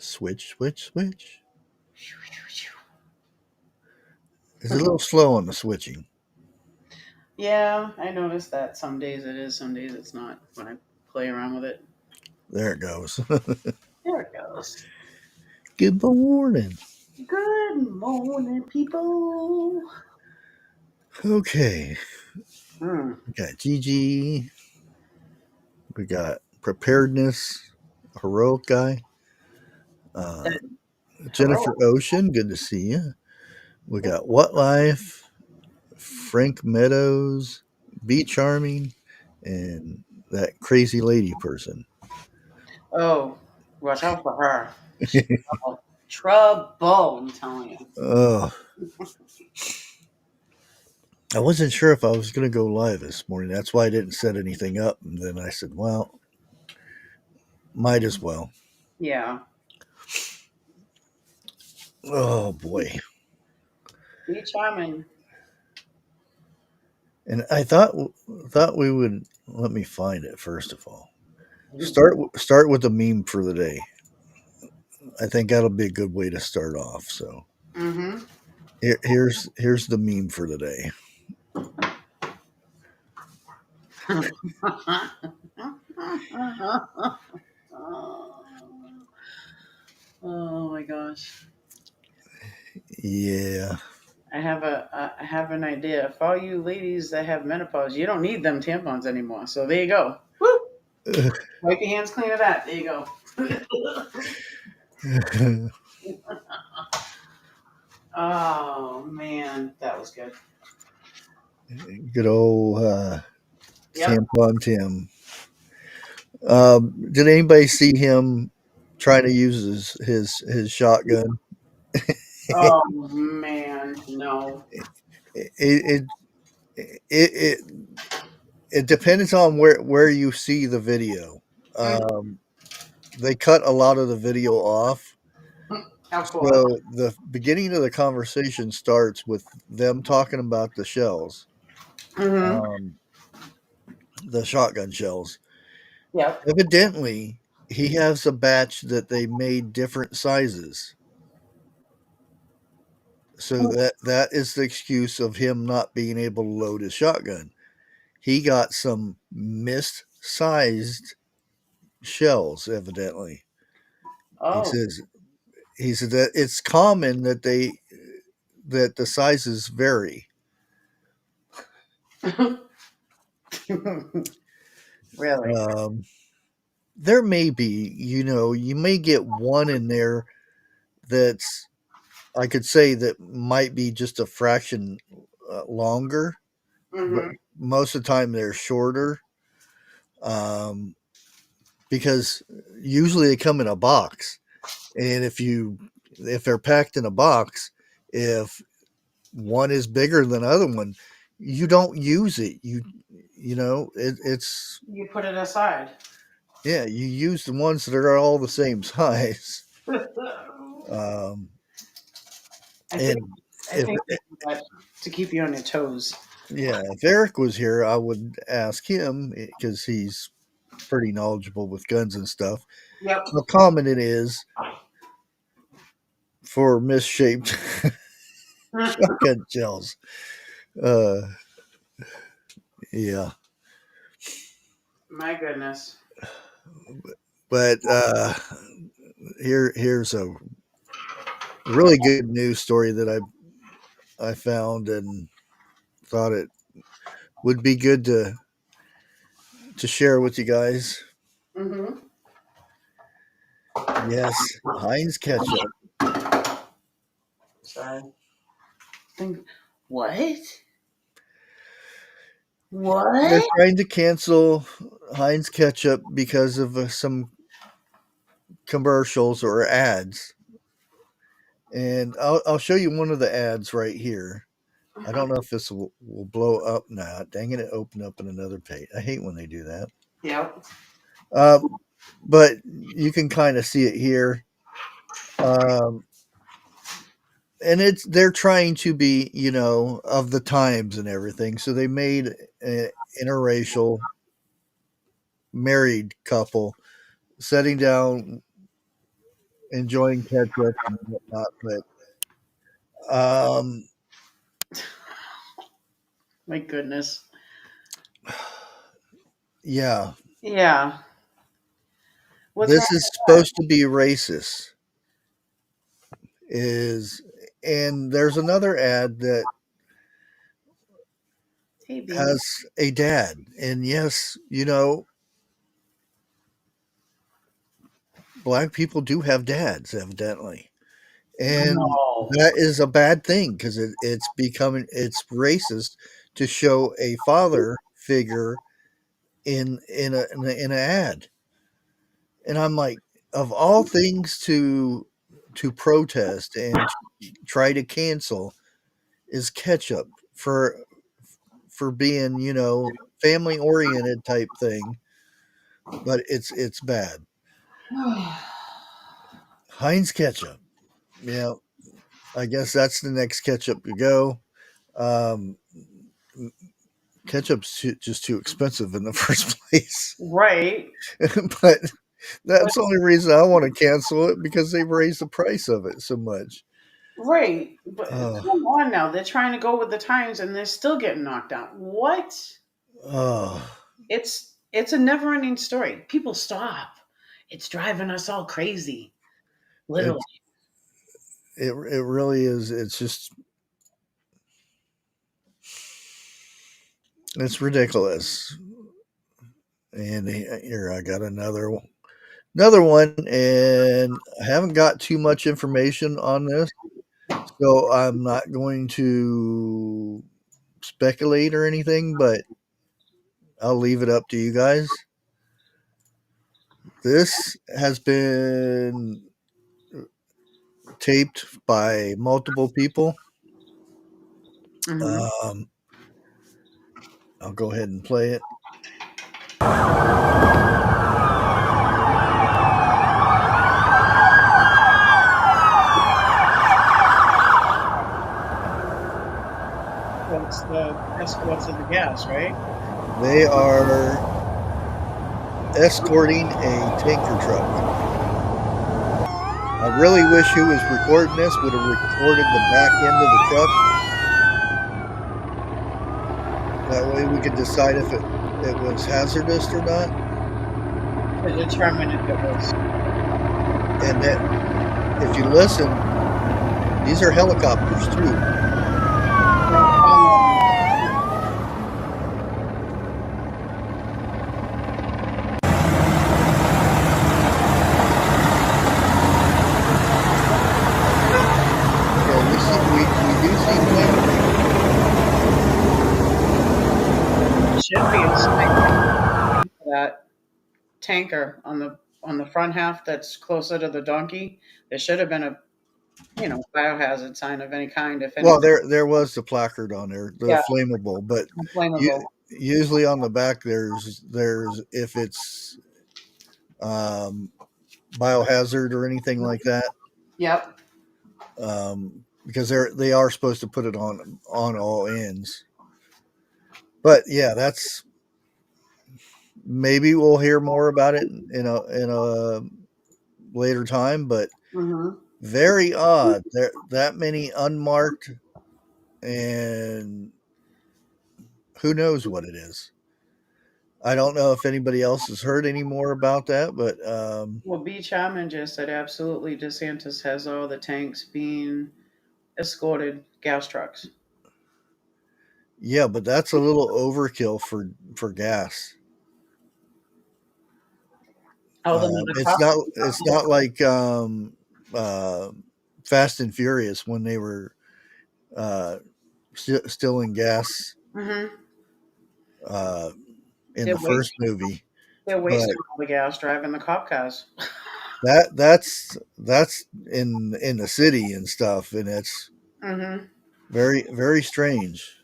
Switch. It's a little slow on the switching. Yeah, I noticed that some days it is, some days it's not when I play around with it. There it goes. There it goes. Good morning. Good morning, people. Okay. Hmm. We got Gigi. We got preparedness, heroic guy. That Jennifer heroic. Ocean, good to see you. We got What Life, Frank Meadows, Be Charming, and that crazy lady person. Oh, watch out for her. She's trouble. Trouble, I'm telling you. Oh, I wasn't sure if I was going to go live this morning. That's why I didn't set anything up. And then I said, well, might as well. Yeah. Oh, boy. Be charming. And I thought we would, let me find it first of all. Start with the meme for the day. I think that'll be a good way to start off. So Mm-hmm. here's the meme for the day. Oh my gosh. Yeah. I have an idea. For all you ladies that have menopause, you don't need them tampons anymore. So there you go. Woo! Wipe your hands clean of that. There you go. Oh man, that was good. Good old Yep. tampon Tim. Did anybody see him trying to use his shotgun? Oh man, no. It it, it it depends on where you see the video. Mhm. They cut a lot of the video off. Of course. So the beginning of the conversation starts with them talking about the shells, Mm-hmm. um, the shotgun shells. Yep. Evidently, he has a batch that they made different sizes. So that is the excuse of him not being able to load his shotgun. He got some missed-sized shells, evidently. He Oh. says he said that it's common that the sizes vary. Really? Um, there may be, you may get one in there that's, I could say, that might be just a fraction longer, but Mm-hmm. most of the time they're shorter. Um, because usually they come in a box, and if they're packed in a box, if one is bigger than the other one, you don't use it. It's You put it aside. yeah, you use the ones that are all the same size. Um, I think and I if think they do that to keep you on your toes. yeah, if Eric was here, I would ask him because he's pretty knowledgeable with guns and stuff. Yep. How common it is for misshaped Shotgun shells. Uh, yeah, My goodness. but here's a really good news story that I found and thought it would be good to share with you guys. Mm-hmm. Yes, Heinz ketchup. Sorry. Think, what? What? They're trying to cancel Heinz ketchup because of some commercials or ads. And I'll show you one of the ads right here. I don't know if this will blow up now. Dang it opened up in another page. I hate when they do that. Yep. Uh, but you can kind of see it here. Um, and they're trying to be, of the times and everything. So they made an interracial married couple sitting down, enjoying ketchup and whatnot. But My goodness. yeah, Yeah. What's wrong this is with that? supposed to be racist. Is And there's another ad that Hey, B. has a dad, and yes, black people do have dads, evidently, and No. that is a bad thing because it's racist to show a father figure in an ad, and I'm like, of all things to protest and try to cancel is ketchup for being family oriented type thing, but it's bad. Heinz ketchup, yeah, I guess that's the next ketchup to go. Um, Ketchup's just too expensive in the first place. Right. But But that's the only reason I want to cancel it because they've raised the price of it so much. right. But Uh, come on now. They're trying to go with the times and they're still getting knocked out. What? uh, It's a never ending story. People stop. It's driving us all crazy. it Literally. it really is. It's ridiculous. And here I got another one, and I haven't got too much information on this, so I'm not going to speculate or anything, but I'll leave it up to you guys. This has been taped by multiple people. Hmm. Um, I'll go ahead and play it. Well, it's the escorts of the gas, right? They are escorting a tanker truck. I really wish who was recording this would have recorded the back end of the truck. That way we could decide if it was hazardous or not. To determine if it was. And that if you listen, these are helicopters too. Yeah, we do see plane. Should be a sniper for that tanker on the front half that's closer to the donkey. There should have been a biohazard sign of any kind, if Well, anything. there was the placard on there, the Yeah, flammable, but flammable. usually on the back there's if it's um, biohazard or anything like that, Yep. because they are supposed to put it on all ends. But yeah, that's maybe we'll hear more about it in a later time. But Hmm. very odd. There that many unmarked. and who knows what it is. I don't know if anybody else has heard any more about that, but Well, Beach Hammond just said absolutely DeSantis has all the tanks being escorted gas trucks. yeah, but that's a little overkill for gas. Oh, the It's cop. not. It's not like uh, Fast and Furious when they were uh, stealing gas Mm-hmm. uh, in They're the first wasting. movie. They're But wasting all the gas driving the cop cars. that's in the city and stuff, and it's Mm-hmm. very strange.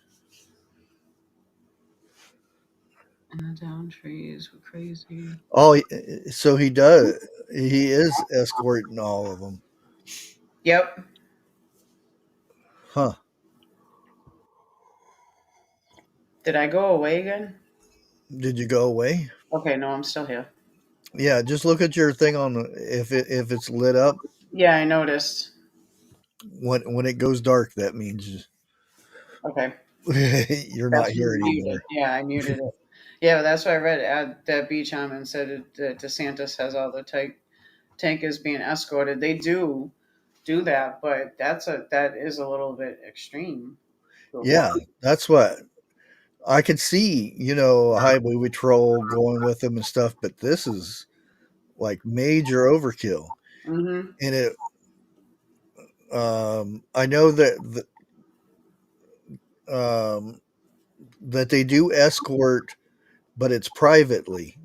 And the down trees were crazy. Oh, so he does. He is escorting all of them, Yep. huh? Did I go away again? Did you go away? Okay, no, I'm still here. Yeah, just look at your thing on if it's lit up. Yeah, I noticed. When it goes dark, that means Okay. you're not That's here muted. anymore. Yeah, I muted it. Yeah, that's what I read at that beach and said that DeSantis has all the tankers being escorted. They do that, but that is a little bit extreme. Yeah, that's what I could see. A highway patrol going with them and stuff, but this is like major overkill. Mm-hmm. And I know um, that they do escort, but it's privately.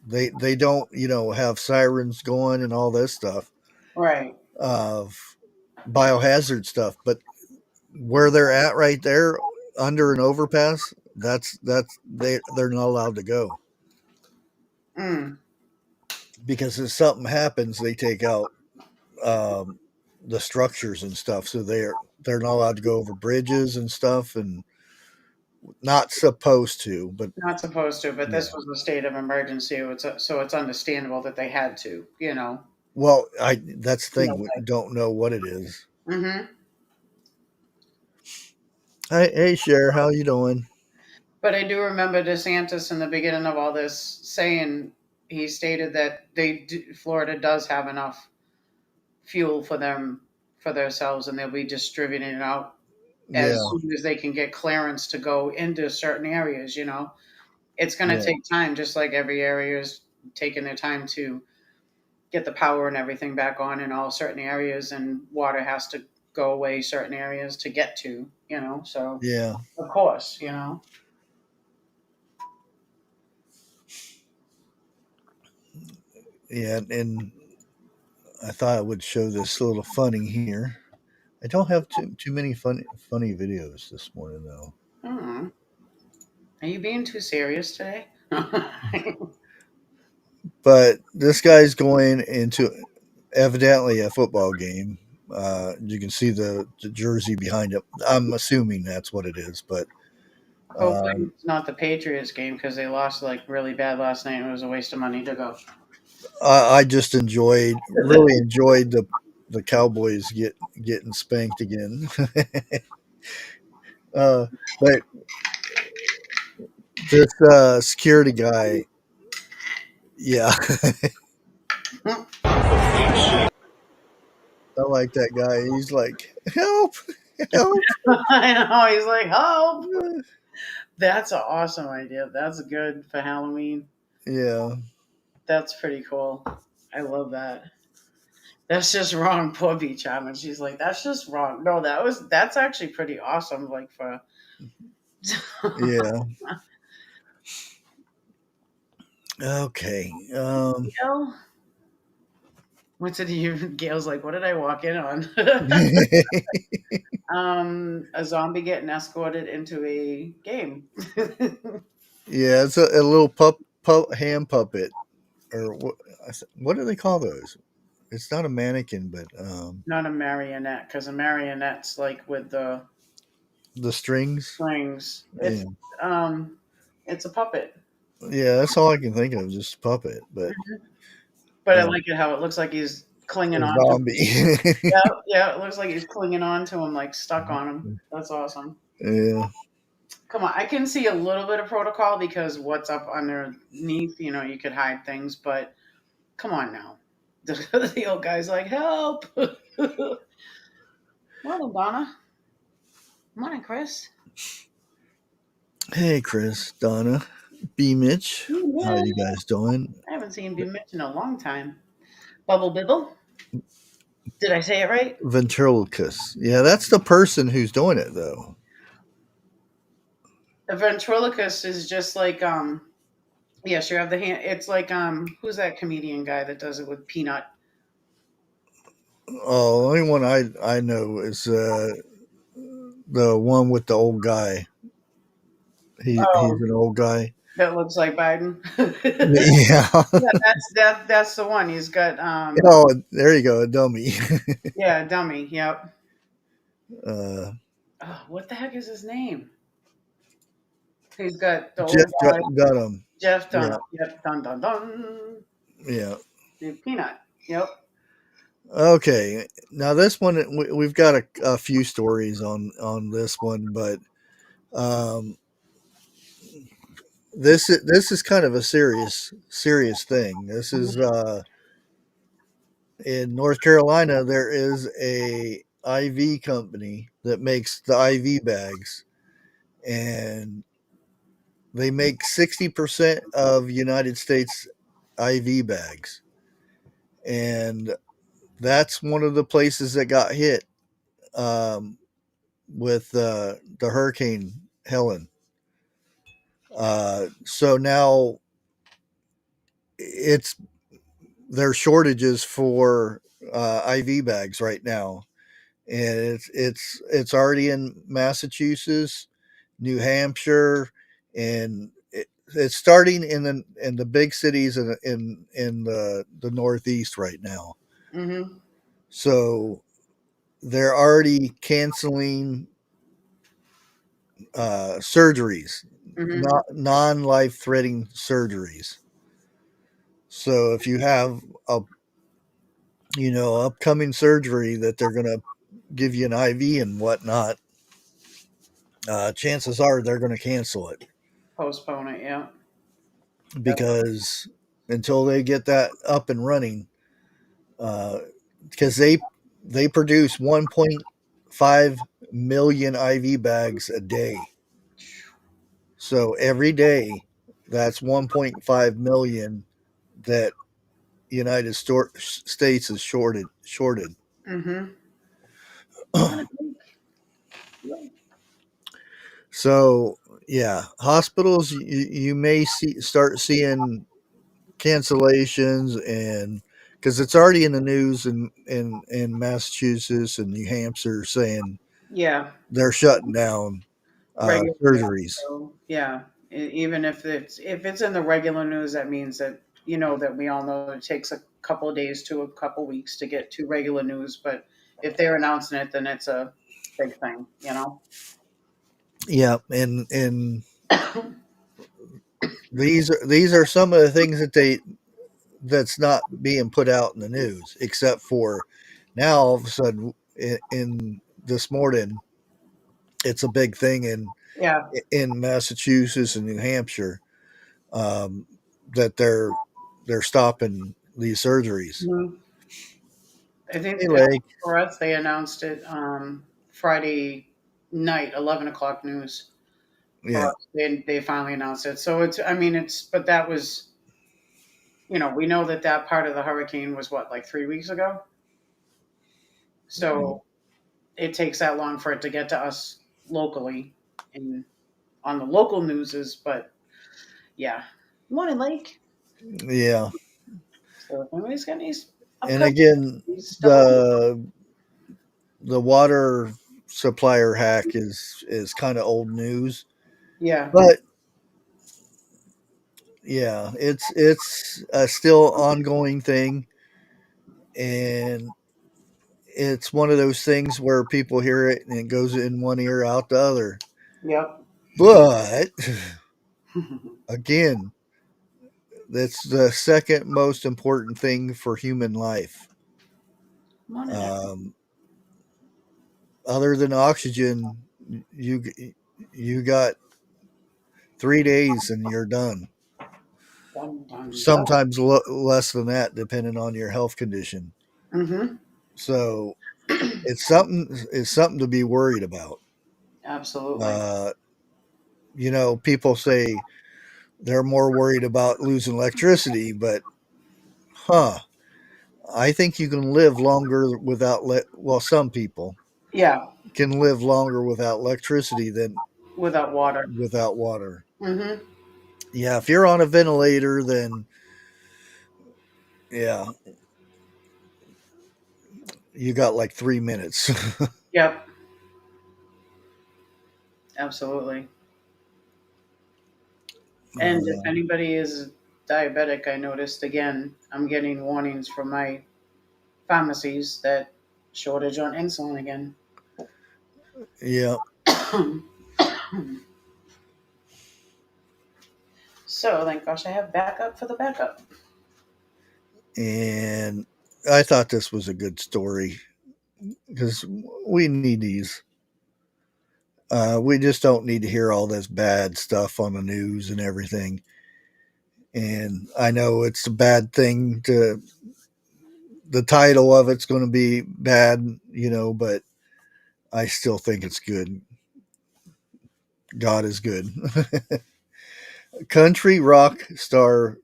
They don't have sirens going and all this stuff Right. of biohazard stuff. But where they're at right there under an overpass, that's they're not allowed to go Mm. because if something happens, they take out um, the structures and stuff. So they're not allowed to go over bridges and stuff, and not supposed to. But Not supposed to, but yeah, this was a state of emergency, so it's understandable that they had to, you know. well, I that's the You know, thing. We don't know what it is. hmm. Hey, Cher, how you doing? But I do remember DeSantis in the beginning of all this saying he stated that Florida does have enough fuel for them for themselves, and they'll be distributing it out as Yeah, soon as they can get clearance to go into certain areas. It's going to yeah, take time, just like every area is taking their time to get the power and everything back on in all certain areas, and water has to go away certain areas to get to. So yeah, of course, yeah. And I thought I would show this little funny here. I don't have too many funny videos this morning though. Hmm. Are you being too serious today? But this guy's going into evidently a football game. You can see the jersey behind him. I'm assuming that's what it is, but Hopefully um, it's not the Patriots game because they lost like really bad last night. It was a waste of money to go. I just really enjoyed the Cowboys getting spanked again. uh, but this security guy, yeah, I like that guy. He's like, help, help. I know. He's like, help. That's an awesome idea. That's good for Halloween. Yeah, That's pretty cool. I love that. That's just wrong, poor Beach and she's like, that's just wrong. No, that's actually pretty awesome. Like for yeah. Okay. Gail, what's it? You Gail's like, what did I walk in on? A zombie getting escorted into a game. Yeah, it's a little hand puppet, or what do they call those? It's not a mannequin, but Not a marionette, because a marionette's like with the the strings. strings. Yeah, It's a puppet. yeah, that's all I can think of, just puppet. But But I uh, like it how it looks like he's clinging A on to. zombie. Yeah, yeah. It looks like he's clinging on to him, like stuck on him. That's awesome. Yeah. Come on, I can see a little bit of protocol because what's up underneath, you could hide things, but come on now. The old guy's like, help. Morning, Donna. Morning, Chris. Hey, Chris, Donna, B. Mitch, how Yeah, you guys doing? I haven't seen you mentioned in a long time. Bubble Bibble. Did I say it right? Ventriloquist. Yeah, that's the person who's doing it, though. A ventriloquist is just like yes, you have the hand. It's like who's that comedian guy that does it with Peanut? Oh, the only one I know is the one with the old guy. He's Oh, an old guy. that looks like Biden. Yeah. Yeah, that's the one. He's got Oh, there you go, a dummy. yeah, dummy. Yep. uh, Oh, what the heck is his name? He's got the Jeff old guy, Dunham. Jeff Yeah, Dunham. Yep, dun dun dun. yeah. Peanut. Yep. Okay, now this one we've got a few stories on this one, but um, this is kind of a serious thing. This Mhm. is in North Carolina. There is a IV company that makes the IV bags, and they make 60% of United States IV bags, and that's one of the places that got hit um, with the Hurricane Helen. So now it's there's shortages for IV bags right now, and it's already in Massachusetts, New Hampshire, and it's starting in the big cities in the Northeast right now. Mhm. So they're already canceling surgeries, Mhm. not non life threatening surgeries. So if you have a upcoming surgery that they're going to give you an IV and whatnot, chances are they're going to cancel it Postpone it. Yeah. That's, because until they get that up and running, because they produce 1.5 million IV bags a day. So every day, that's 1.5 million that States is shorted. mhm. Morning. Blake. So yeah, hospitals you may start seeing cancellations, and because it's already in the news in Massachusetts and New Hampshire saying Yeah. they're shutting down Regular news. surgeries. So yeah, even if it's in the regular news, that means that that we all know it takes a couple of days to a couple weeks to get to regular news. But if they're announcing it, then it's a big thing. Yeah, and these are some of the things that's not being put out in the news, except for now all of a sudden in this morning it's a big thing Yeah. in Massachusetts and New Hampshire, um, that they're stopping these surgeries. Mhm. I Hey, think Lake. for us, they announced it Friday night, 11 o'clock news. For Yeah. us, they finally announced it. So it's, I mean, but that was, we know that part of the hurricane was what, like 3 weeks ago. So it takes that long for it to get to us locally and on the local newses. But yeah, morning, Lake. Yeah. So if anybody's got any And upcoming again, stuff, the water supplier hack is kind of old news, yeah, but yeah, it's a still ongoing thing, and it's one of those things where people hear it and it goes in one ear out the other. yep. But again, that's the second most important thing for human life. Come on in there. Um, other than oxygen, you you got 3 days and you're done. Dun, dun, dun. Sometimes less than that, depending on your health condition. Mm-hmm. So it's something to be worried about. Absolutely. Uh, people say they're more worried about losing electricity, but huh? I think you can live longer without well, some people Yeah, can live longer without electricity than without water. without water. Mm-hmm. Yeah, if you're on a ventilator, then yeah, you got like 3 minutes. Yep, absolutely. And if uh, anybody is diabetic, I noticed again, I'm getting warnings from my pharmacies that shortage on insulin again. yeah, So thank gosh I have backup for the backup. and I thought this was a good story because we need these. We just don't need to hear all this bad stuff on the news and everything. And I know it's a bad thing to the title of it's going to be bad, but I still think it's good. God is good. Country rock star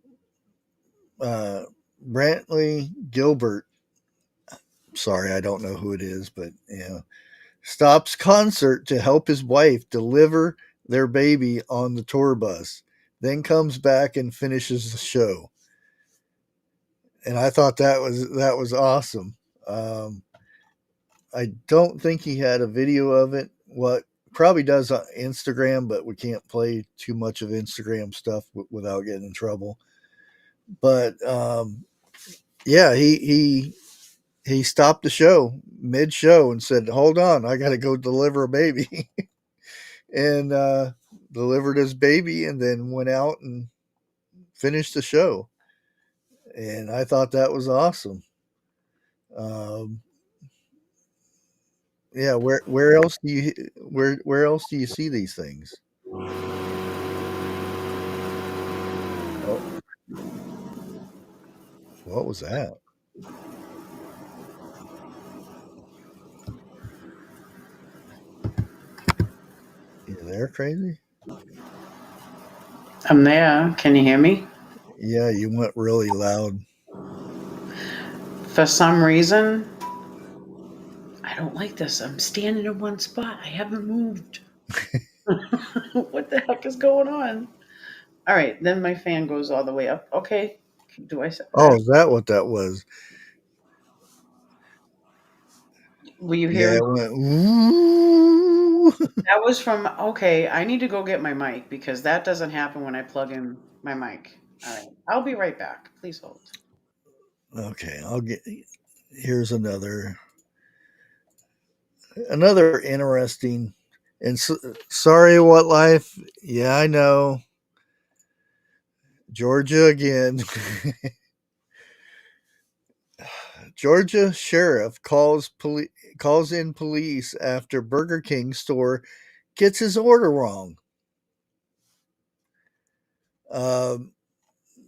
uh, Brantley Gilbert, sorry, I don't know who it is, but stops concert to help his wife deliver their baby on the tour bus, then comes back and finishes the show. And I thought that was awesome. Um, I don't think he had a video of it. What probably does on Instagram, but we can't play too much of Instagram stuff without getting in trouble. But yeah, he stopped the show mid show and said, "Hold on, I got to go deliver a baby," and delivered his baby, and then went out and finished the show. And I thought that was awesome. Um, yeah, where else do you see these things? Oh, what was that? You there, crazy? I'm there. Can you hear me? Yeah, you went really loud. For some reason, I don't like this. I'm standing in one spot. I haven't moved. What the heck is going on? All right, then my fan goes all the way up. Okay. Do I Oh, is that what that was? were you Yeah, hearing? it went. Ooh. That was from okay, I need to go get my mic because that doesn't happen when I plug in my mic. All right. I'll be right back. Please hold. Okay, I'll get. Here's another interesting. And sorry, what life? Yeah, I know. Georgia again. Georgia sheriff calls in police after Burger King store gets his order wrong. Um,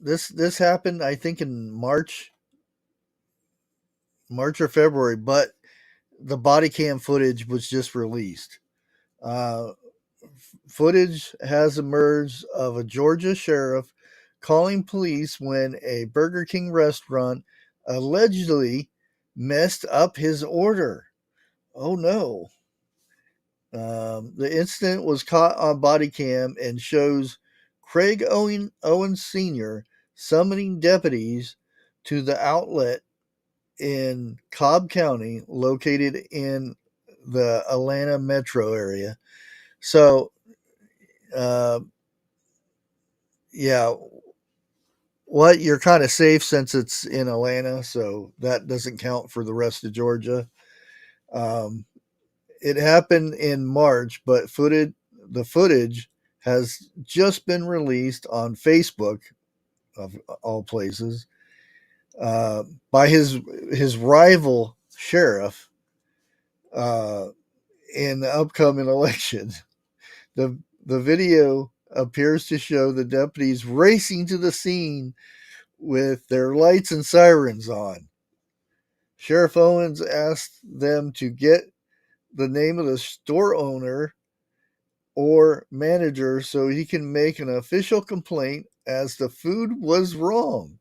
this happened, I think, in March or February, but the body cam footage was just released. Uh, Footage has emerged of a Georgia sheriff calling police when a Burger King restaurant allegedly messed up his order. Oh no. The incident was caught on body cam and shows Craig Owens Sr. summoning deputies to the outlet in Cobb County, located in the Atlanta metro area. So, uh, yeah, what you're kind of safe since it's in Atlanta, so that doesn't count for the rest of Georgia. Um, it happened in March, but the footage has just been released on Facebook, of all places, by his rival sheriff uh, in the upcoming election. The video appears to show the deputies racing to the scene with their lights and sirens on. Sheriff Owens asked them to get the name of the store owner or manager so he can make an official complaint as the food was wrong.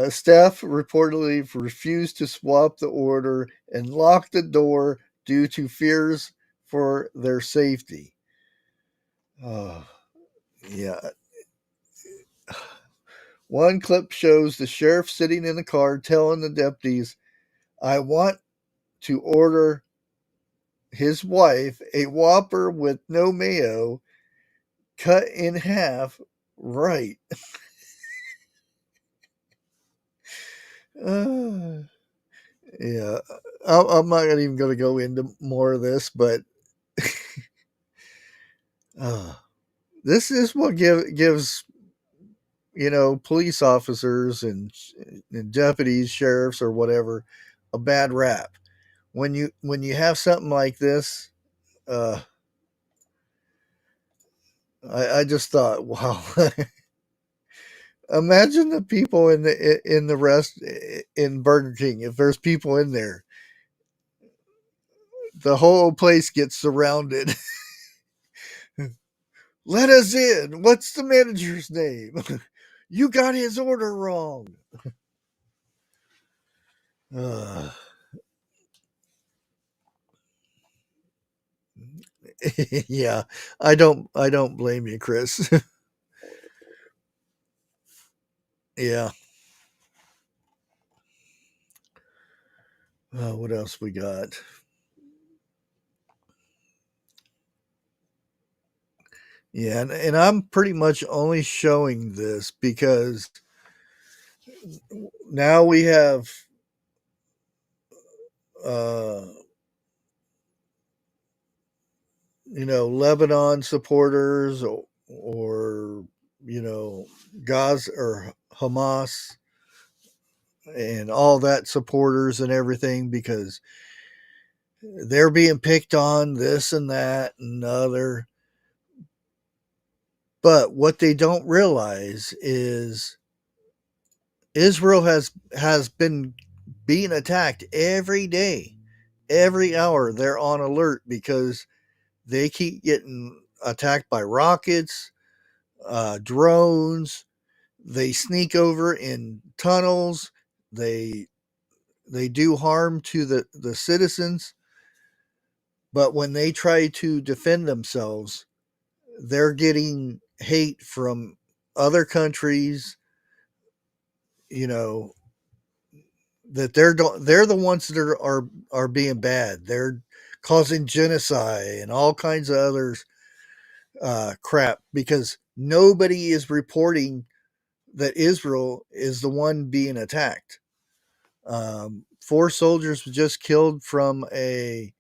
Staff reportedly refused to swap the order and locked the door due to fears for their safety. Oh, yeah. One clip shows the sheriff sitting in the car telling the deputies, I want to order his wife a Whopper with no mayo, cut in half, right. Uh, yeah, I'm not even going to go into more of this, but uh, this is what gives police officers and deputies, sheriffs, or whatever a bad rap. When you have something like this, uh, I just thought, wow. Imagine the people in the rest in Burger King. If there's people in there, the whole place gets surrounded. Let us in. What's the manager's name? You got his order wrong. Uh, yeah, I don't blame you, Chris. Yeah. What else we got? Yeah, and I'm pretty much only showing this because now we have uh Lebanon supporters or Gaza or Hamas and all that supporters and everything because they're being picked on this and that and other. But what they don't realize is Israel has been being attacked every day, every hour. They're on alert because they keep getting attacked by rockets, drones. They sneak over in tunnels. They they do harm to the citizens. But when they try to defend themselves, they're getting hate from other countries. You know that they're the ones that are being bad. They're causing genocide and all kinds of other crap because nobody is reporting that Israel is the one being attacked. Four soldiers were just killed from a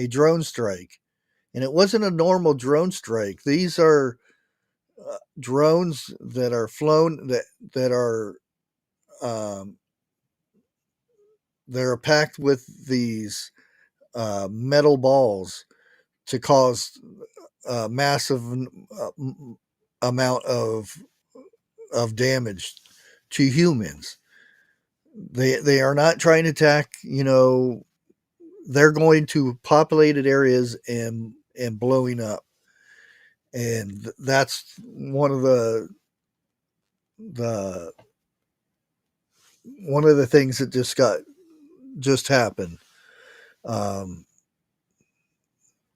drone strike, and it wasn't a normal drone strike. These are drones that are flown that are um, that are packed with these metal balls to cause a massive amount of damage to humans. They are not trying to attack. They're going to populated areas and blowing up, and that's one of the one of the things that just happened. Um,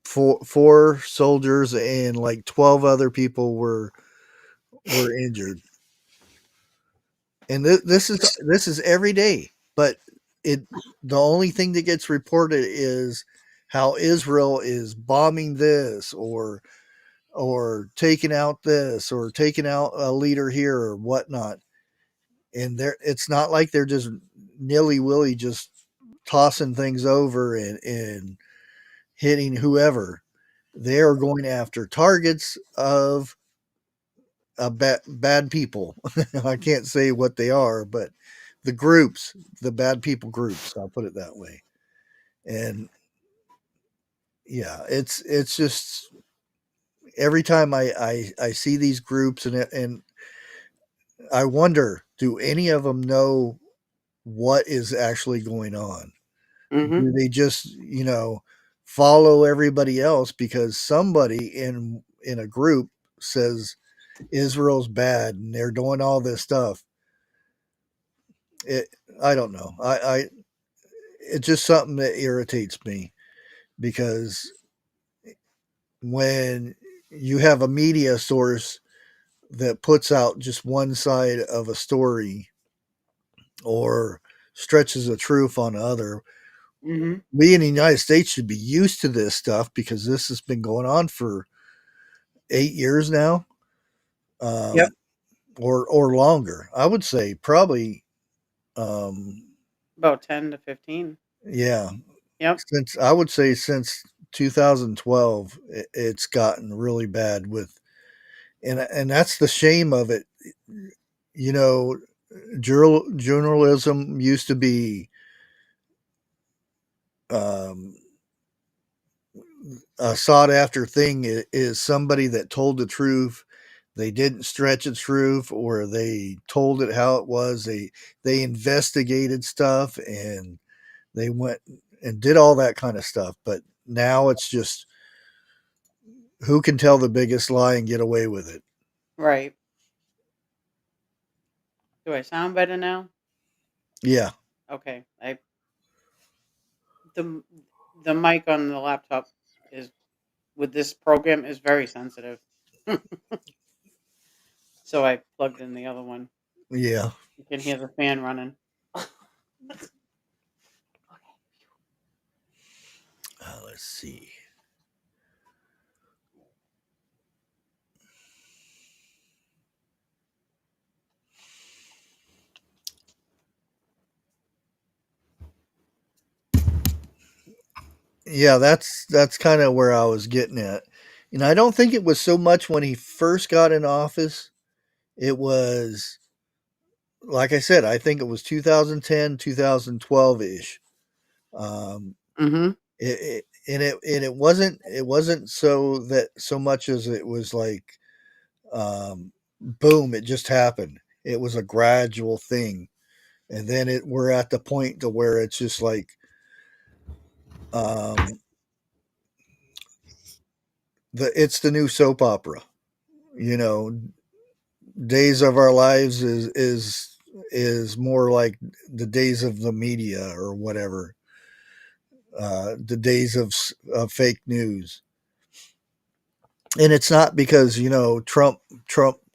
four soldiers and like 12 other people were injured, and this is every day. But it the only thing that gets reported is how Israel is bombing this or taking out this or taking out a leader here or whatnot. And it's not like they're just nilly willy just tossing things over and hitting whoever. They are going after targets of bad people. I can't say what they are, but the groups, the bad people groups. I'll put it that way. And yeah, it's just every time I see these groups and I wonder, do any of them know what is actually going on? Mhm. Do they just, follow everybody else because somebody in a group says Israel's bad and they're doing all this stuff? It, I don't know. It's just something that irritates me because when you have a media source that puts out just one side of a story or stretches the truth on the other, Mhm. we in the United States should be used to this stuff because this has been going on for 8 years now, Yep. um, or longer. I would say probably, um, About 10 to 15. yeah, Yep. since I would say since 2012, it's gotten really bad with, and that's the shame of it. You know, journalism used to be, um, a sought after thing is somebody that told the truth. They didn't stretch the truth, or they told it how it was. They investigated stuff and they went and did all that kind of stuff. But now it's just who can tell the biggest lie and get away with it. Right. Do I sound better now? Yeah, Okay. I the the mic on the laptop is with this program is very sensitive. So I plugged in the other one. yeah. You can hear the fan running. Let's see. Yeah, that's kind of where I was getting at. And I don't think it was so much when he first got in office. It was, like I said, I think it was 2010, 2012 ish. Um, Mhm. and it wasn't so that so much as it was like, boom, it just happened. It was a gradual thing, and then we're at the point to where it's just like, um, it's the new soap opera. You know, Days of Our Lives is more like the days of the media or whatever, the days of fake news. And it's not because Trump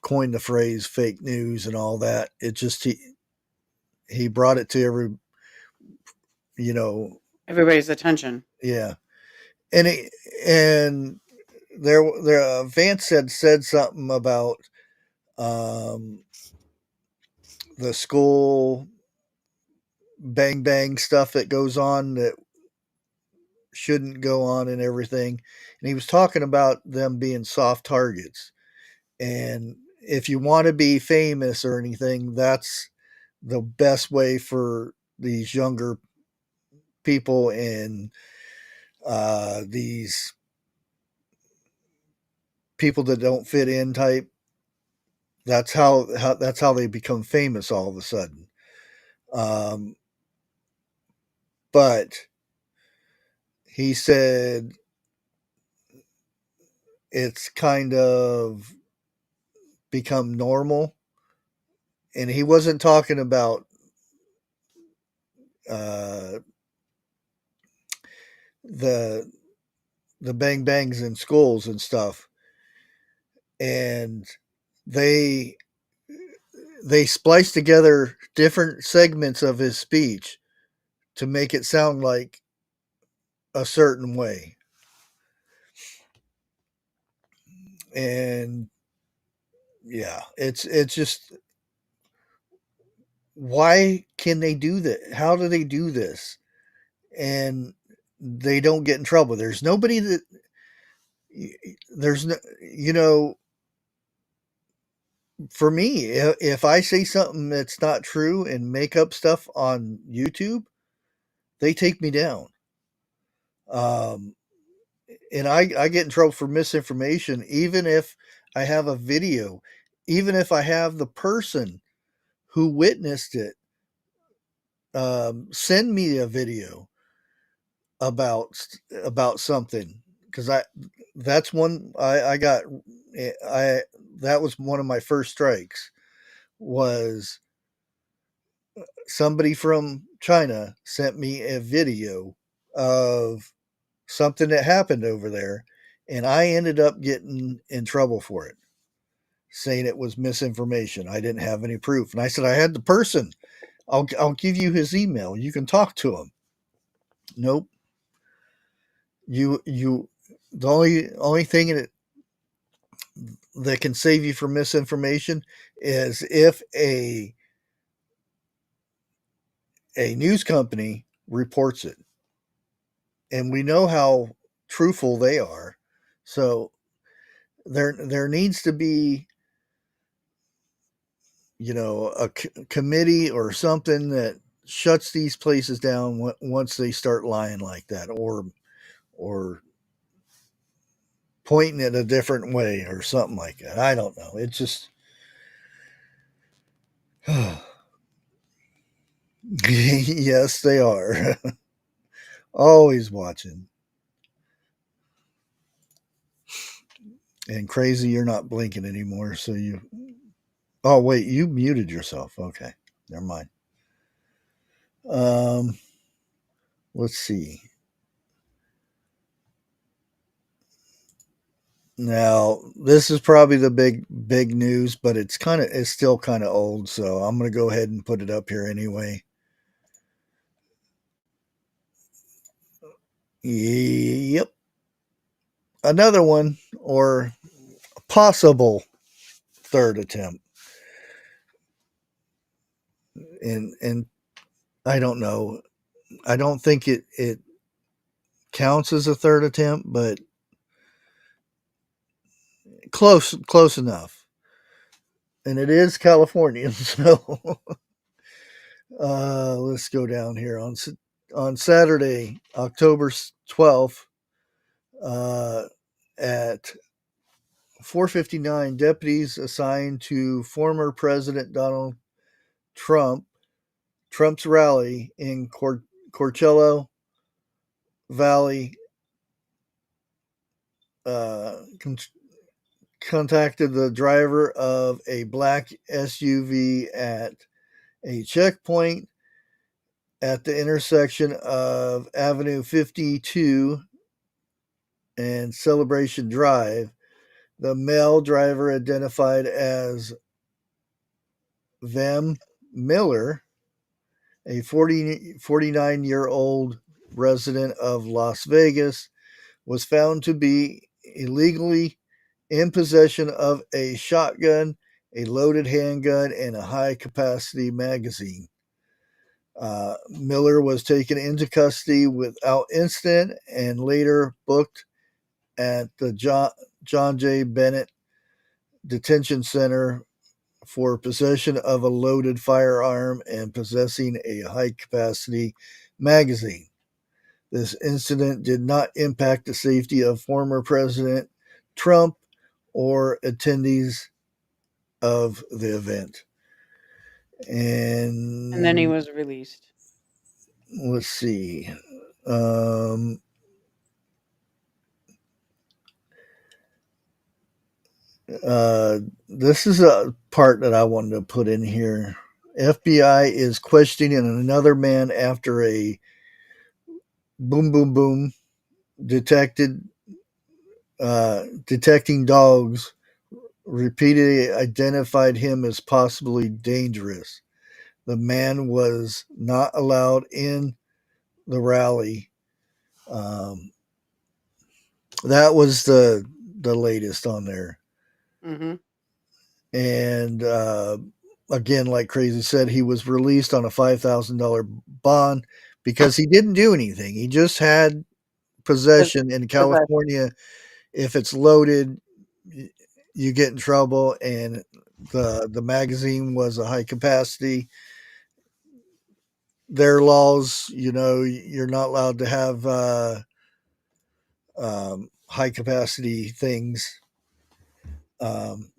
coined the phrase fake news and all that. It just he brought it to you know Everybody's attention. yeah. And there Vance had said something about, um, the school bang bang stuff that goes on that shouldn't go on and everything. And he was talking about them being soft targets. And if you want to be famous or anything, that's the best way for these younger people and, these people that don't fit in type. That's how they become famous all of a sudden. Um, but he said it's kind of become normal, and he wasn't talking about, uh, the the bang bangs in schools and stuff. And they they spliced together different segments of his speech to make it sound like a certain way. And yeah, it's just, why can they do that? How do they do this? And they don't get in trouble. There's nobody that there's no, you know for me, if I say something that's not true and make up stuff on YouTube, they take me down. Um, and I get in trouble for misinformation, even if I have a video, even if I have the person who witnessed it send me a video about about something, because I that's one I got I that was one of my first strikes, was somebody from China sent me a video of something that happened over there, and I ended up getting in trouble for it, saying it was misinformation. I didn't have any proof, and I said I had the person. I'll give you his email. You can talk to him. Nope. You the only thing that can save you from misinformation is if a news company reports it, and we know how truthful they are. So there needs to be, a committee or something that shuts these places down once they start lying like that, or pointing it a different way or something like that. I don't know. It's just yes, they are. Always watching. And crazy, you're not blinking anymore. So you. Oh wait, you muted yourself. Okay, never mind. Um, let's see. Now this is probably the big news, but it's still kind of old. So I'm gonna go ahead and put it up here anyway. Yep, another one, or a possible third attempt, and I don't know. I don't think it counts as a third attempt, but close enough. And it is California, so let's go down here on Saturday, October 12th, uh, at 4:59. Deputies assigned to former President Donald Trump Trump's rally in Coachella Valley uh, contacted the driver of a black SUV at a checkpoint at the intersection of Avenue 52 and Celebration Drive. The male driver, identified as Vam Miller, a 49-year-old resident of Las Vegas, was found to be illegally in possession of a shotgun, a loaded handgun, and a high capacity magazine. Miller was taken into custody without incident and later booked at the John J. Bennett Detention Center for possession of a loaded firearm and possessing a high capacity magazine. This incident did not impact the safety of former President Trump or attendees of the event. And then he And was released. let's see. Um, this is a part that I wanted to put in here. FBI is questioning another man after a boom boom boom detected detecting dogs repeatedly identified him as possibly dangerous. The man was not allowed in the rally. Um, that was the latest on there. Mm-hmm. And again, like Crazy said, he was released on a $5,000 bond because he didn't do anything. He just had possession in Possession. California. If it's loaded, you get in trouble, and The magazine was a high capacity. Their laws, you're not allowed to have high capacity things. Um,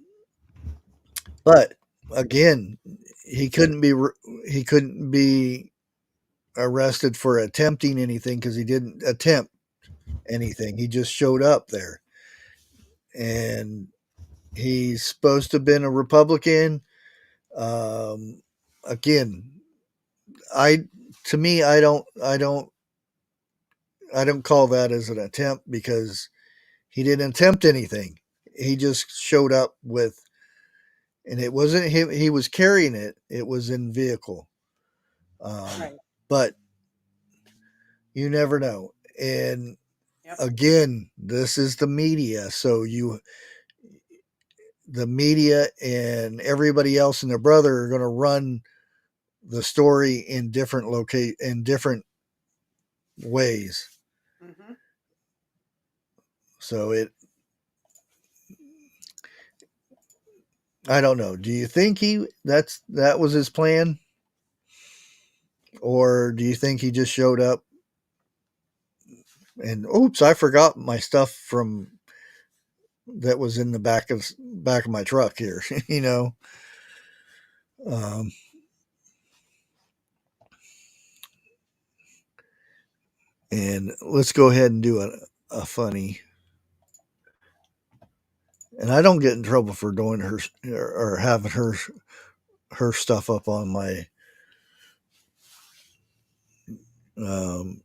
but again, he couldn't be he couldn't be arrested for attempting anything because he didn't attempt anything. He just showed up there, and he's supposed to have been a Republican. Um, again, I to me, I don't call that as an attempt because he didn't attempt anything. He just showed up with, and it wasn't him. He was carrying it. It was in vehicle. Um, Right. but you never know. And Yep. again, this is the media. So the media and everybody else and their brother are going to run the story in different ways. Hmm. So I don't know. Do you think that was his plan, or do you think he just showed up and oops, I forgot my stuff from that was in the back of my truck here, Um, and let's go ahead and do a funny. And I don't get in trouble for doing her or having her stuff up on my um,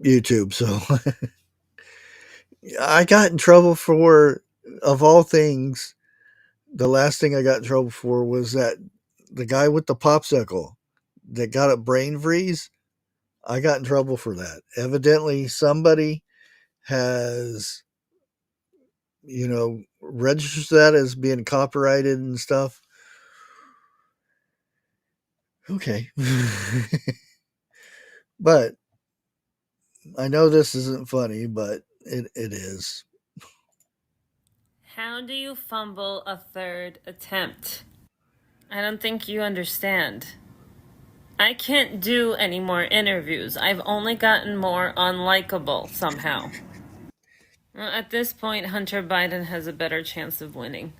YouTube. So I got in trouble for, of all things, the last thing I got in trouble for was that the guy with the popsicle that got a brain freeze. I got in trouble for that. Evidently, somebody has, registered that as being copyrighted and stuff. Okay. But I know this isn't funny, but it is. How do you fumble a third attempt? I don't think you understand. I can't do any more interviews. I've only gotten more unlikable somehow. Well, at this point, Hunter Biden has a better chance of winning.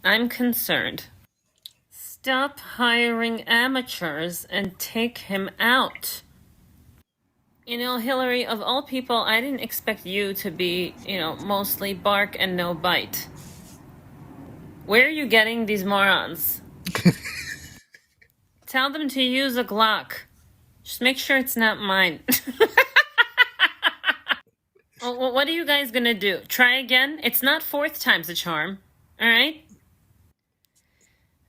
I'm concerned. Stop hiring amateurs and take him out. Hillary, of all people, I didn't expect you to be, mostly bark and no bite. Where are you getting these morons? Tell them to use a Glock. Just make sure it's not mine. Well, what are you guys gonna do? Try again? It's not fourth time's a charm. Alright?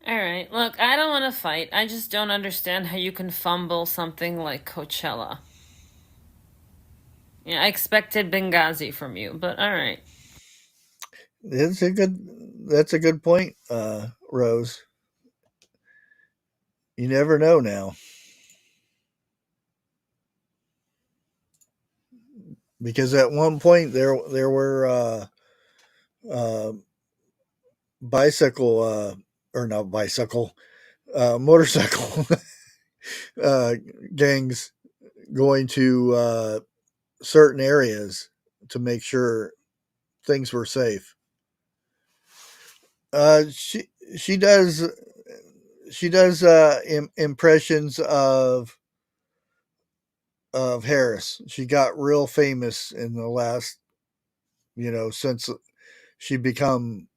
Alright, look, I don't want to fight. I just don't understand how you can fumble something like Coachella. Yeah, I expected Benghazi from you, but alright. It's a good. That's a good point, Rose. You never know now, because at one point there were uh, bicycle or not bicycle motorcycle uh, gangs going to certain areas to make sure things were safe. Uh, she she does she does impressions of Harris. She got real famous in the last, since she become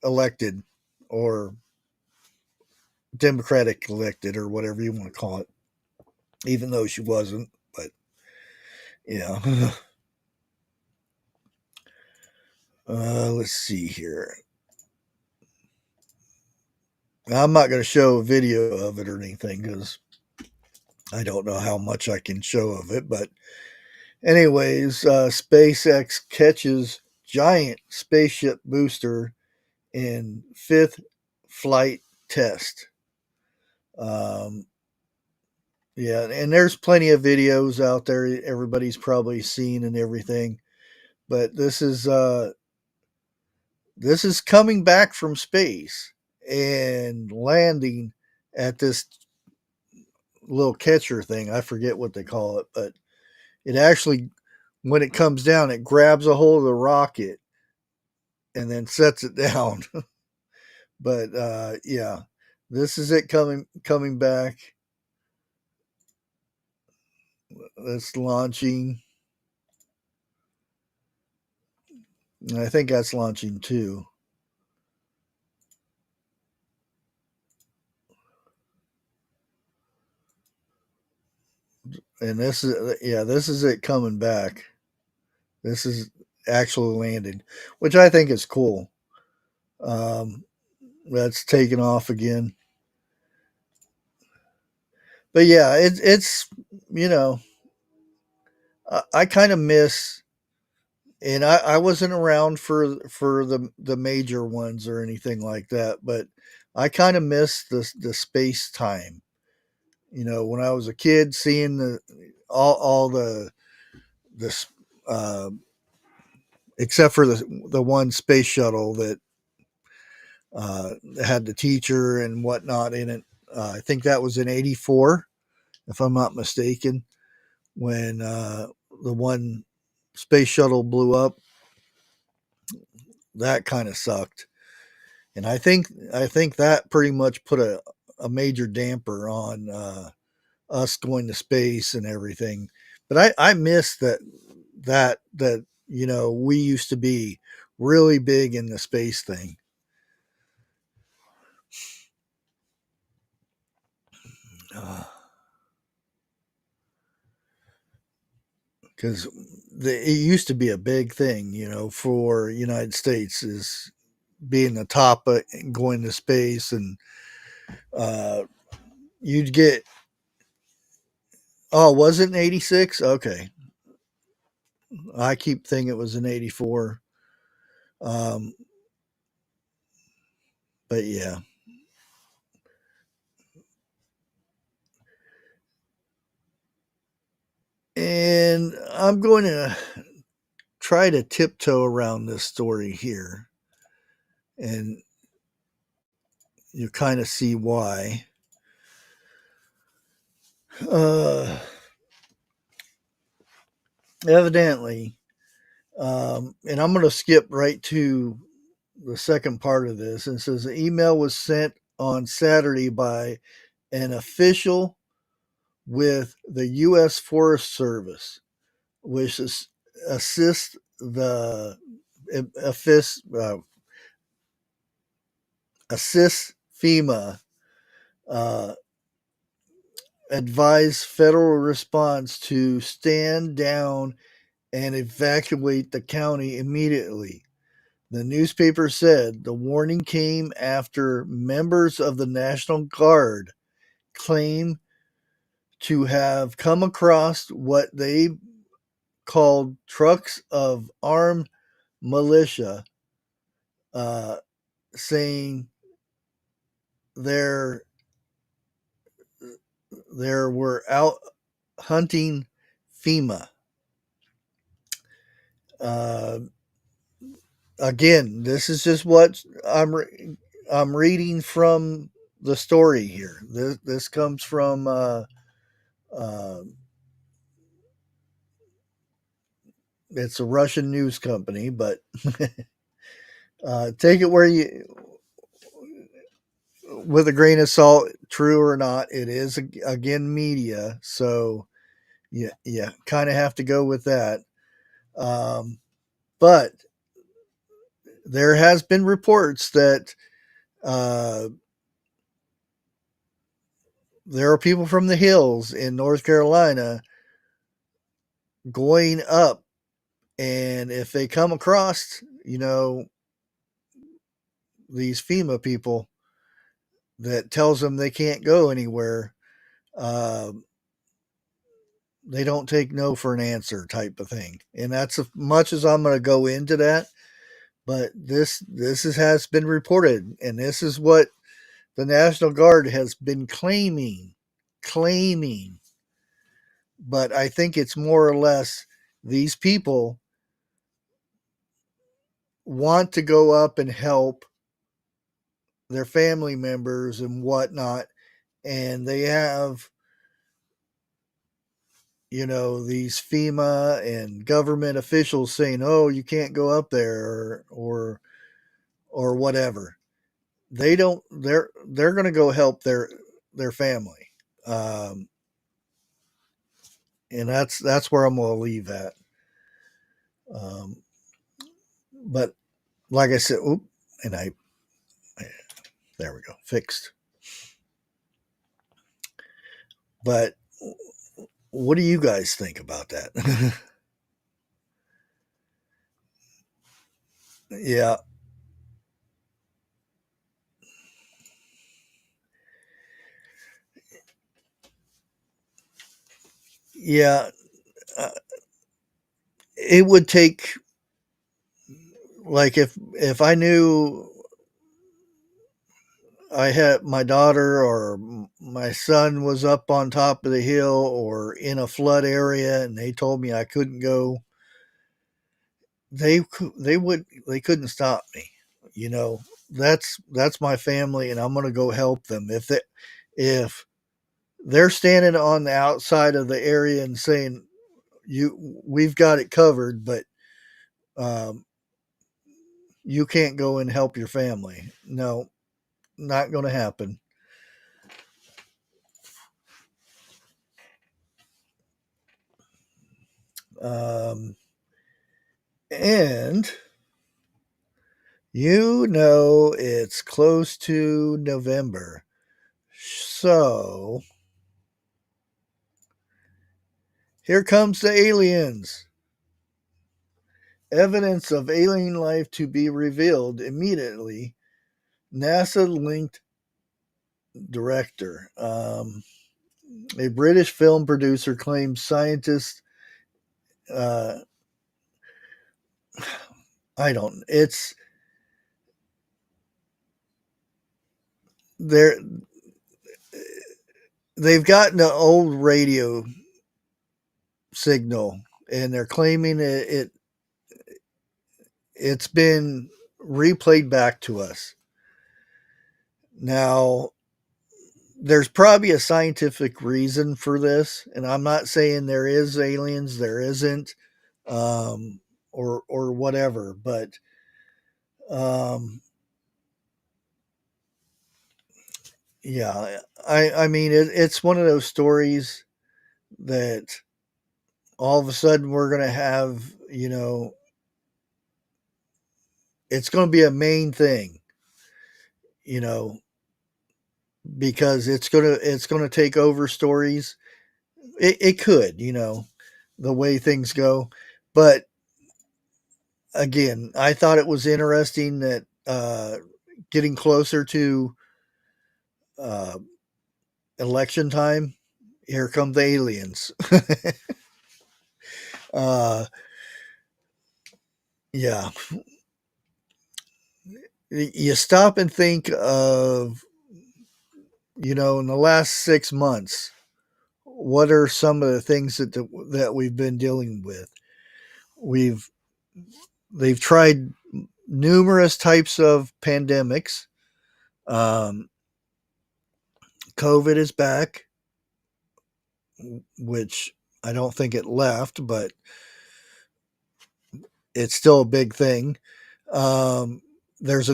elected or Democratic elected or whatever you want to call it, even though she wasn't. But yeah, let's see here. I'm not going to show a video of it or anything because I don't know how much I can show of it. But anyways, SpaceX catches giant spaceship booster in fifth flight test. Um, yeah, and there's plenty of videos out there everybody's probably seen and everything. But this is this is coming back from space and landing at this little catcher thing. I forget what they call it, but it actually, when it comes down, it grabs a hold of the rocket and then sets it down. But yeah, this is it coming back. That's launching. I think that's launching too. And this is it coming back. This is actually landed, which I think is cool. That's taken off again. But yeah, it's you know, I kind of miss, and I wasn't around for the major ones or anything like that, but I kind of miss the space time. You know, when I was a kid, seeing all the except for the one space shuttle that had the teacher and whatnot in it. I think that was in '84, if I'm not mistaken, when the one space shuttle blew up. That kind of sucked, and I think that pretty much put a major damper on us going to space and everything. But I miss that we used to be really big in the space thing. Because it used to be a big thing, for United States is being the top going to space, and uh, you'd get. Oh, was it in '86? Okay, I keep thinking it was in '84. Um, but yeah, and I'm going to try to tiptoe around this story here, and you kind of see why. Uh, Evidently, and I'm going to skip right to the second part of this. And it says the email was sent on Saturday by an official with the U.S. Forest Service, which assists the assist, assists FEMA, uh, advise federal response to stand down and evacuate the county immediately. The newspaper said the warning came after members of the National Guard claim to have come across what they called trucks of armed militia, uh, saying there were out hunting FEMA. Uh, Again, this is just what I'm reading from the story here. This comes from uh, it's a Russian news company, but take it where you with a grain of salt, true or not. It is again media, so yeah, kind of have to go with that. Um, but there has been reports that uh, there are people from the hills in North Carolina going up, and if they come across, these FEMA people that tells them they can't go anywhere, uh, they don't take no for an answer type of thing. And that's as much as I'm going to go into that. But has been reported, and this is what the National Guard has been claiming. But I think it's more or less these people want to go up and help their family members and whatnot, and they have, these FEMA and government officials saying, "Oh, you can't go up there," or whatever. They don't. They're going to go help their family, um, and that's where I'm going to leave at. Um, but like I said, and there we go, fixed. But what do you guys think about that? Yeah, yeah. Uh, it would take, like, if I knew I had my daughter or my son was up on top of the hill or in a flood area, and they told me I couldn't go, they couldn't stop me. You know, that's my family, and I'm going to go help them. If they're standing on the outside of the area and saying, we've got it covered, but um, you can't go and help your family. No, not going to happen. Um, and it's close to November. So here comes the aliens. Evidence of alien life to be revealed immediately. NASA linked director. A British film producer claims scientists. Uh, I don't. It's they're they've gotten an old radio signal, and they're claiming it's been replayed back to us. Now, there's probably a scientific reason for this, and I'm not saying there is aliens, there isn't, or whatever, but um, yeah, I mean it's one of those stories that all of a sudden we're gonna have, it's gonna be a main thing, you know, because it's gonna take over stories. It could, the way things go, but again, I thought it was interesting that getting closer to uh, election time, here come the aliens. uh, yeah, you stop and think of, in the last 6 months, what are some of the things that we've been dealing with? We've They've tried numerous types of pandemics. Um, COVID is back, which I don't think it left, but it's still a big thing. Um, there's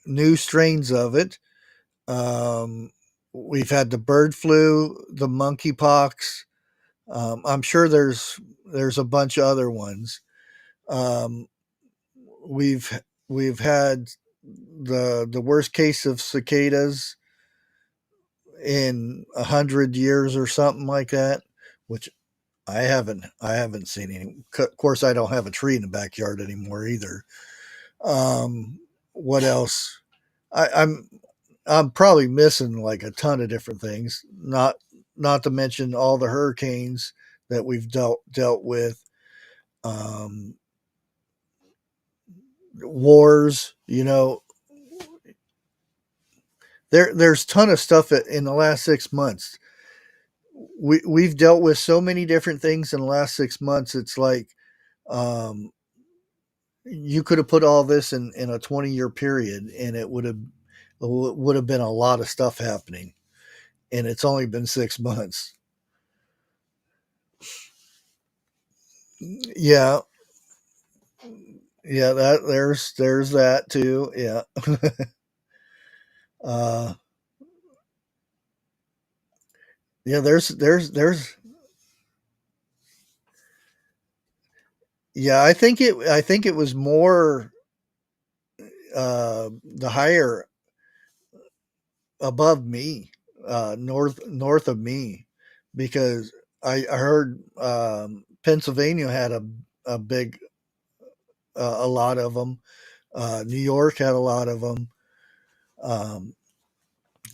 new strains of it. We've had the bird flu, the monkeypox. I'm sure there's a bunch of other ones. Um, we've we've had the worst case of cicadas in 100 years or something like that, which I haven't seen any. Of course, I don't have a tree in the backyard anymore either. What else? I'm probably missing like a ton of different things. Not to mention all the hurricanes that we've dealt with. Um, Wars. There's a ton of stuff in the last 6 months. We've dealt with so many different things in the last 6 months. It's like, um, you could have put all this in a 20-year period, and it would have been a lot of stuff happening. And it's only been 6 months. Yeah, yeah. There's that too. Yeah. uh, yeah. There's. Yeah, I think it was more the higher above me, north of me, because I heard Pennsylvania had a big a lot of them. New York had a lot of them. Um,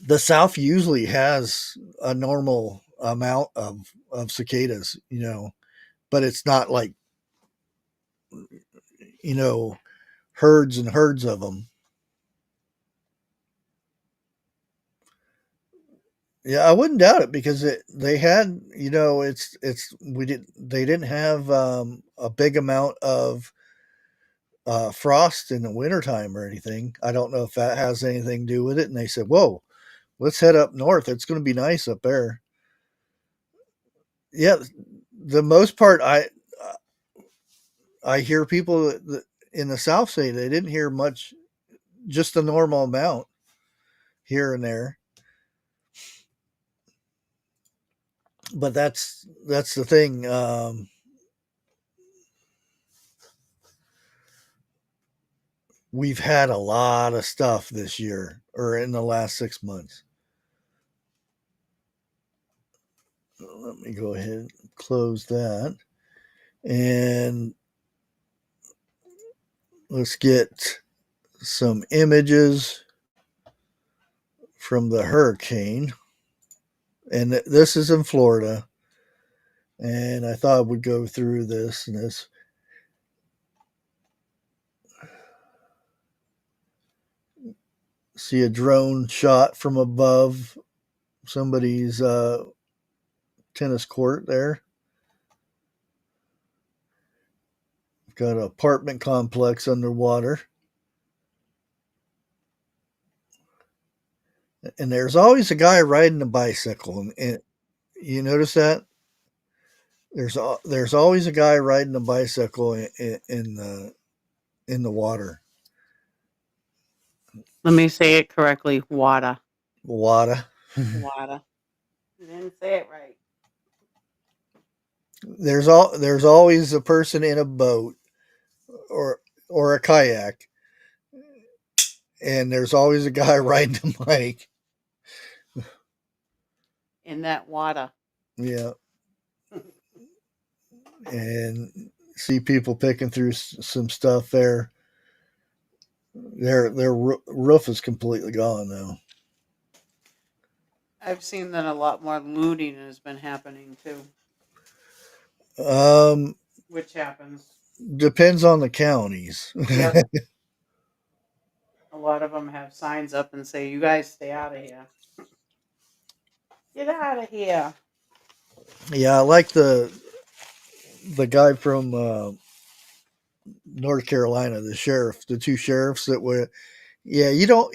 the South usually has a normal amount of cicadas, but it's not like you know herds and herds of them. Yeah, I wouldn't doubt it because they had, it's we did they didn't have a big amount of frost in the wintertime or anything. I don't know if that has anything to do with it. And they said, "Whoa, let's head up north. It's going to be nice up there." Yeah, the most part, I hear people in the South say they didn't hear much, just the normal amount here and there. But that's the thing. We've had a lot of stuff this year or in the last 6 months. Let me go ahead and close that. And let's get some images from the hurricane. And this is in Florida. And I thought I would go through this and this. See a drone shot from above somebody's tennis court there. Got an apartment complex underwater. And there's always a guy riding a bicycle. And you notice that? There's always a guy riding a bicycle in the water. Let me say it correctly. Water. Water. Water. You didn't say it right. There's always a person in a boat or a kayak, and there's always a guy riding a bike. In that water. Yeah, and see people picking through some stuff there. Their roof is completely gone now. I've seen that a lot more looting has been happening too. Which happens. Depends on the counties. Yep. A lot of them have signs up and say, "You guys stay out of here. Get out of here." Yeah, I like the guy from North Carolina, the sheriff, the two sheriffs that were. Yeah, you don't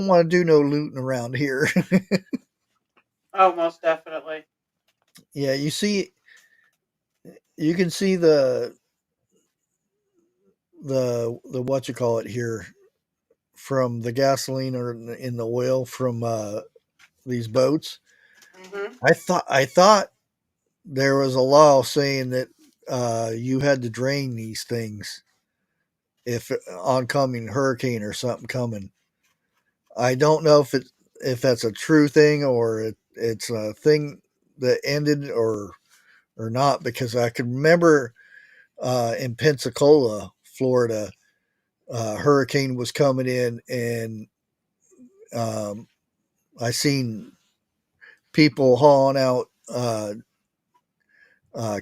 want to do no looting around here. Oh, most definitely. Yeah, you can see the what you call it here from the gasoline or in the oil from these boats. Mm-hmm. I thought there was a law saying that you had to drain these things if oncoming hurricane or something coming. I don't know if that's a true thing or it's a thing that ended or not because I can remember in Pensacola, Florida, hurricane was coming in and um, I seen people hauling out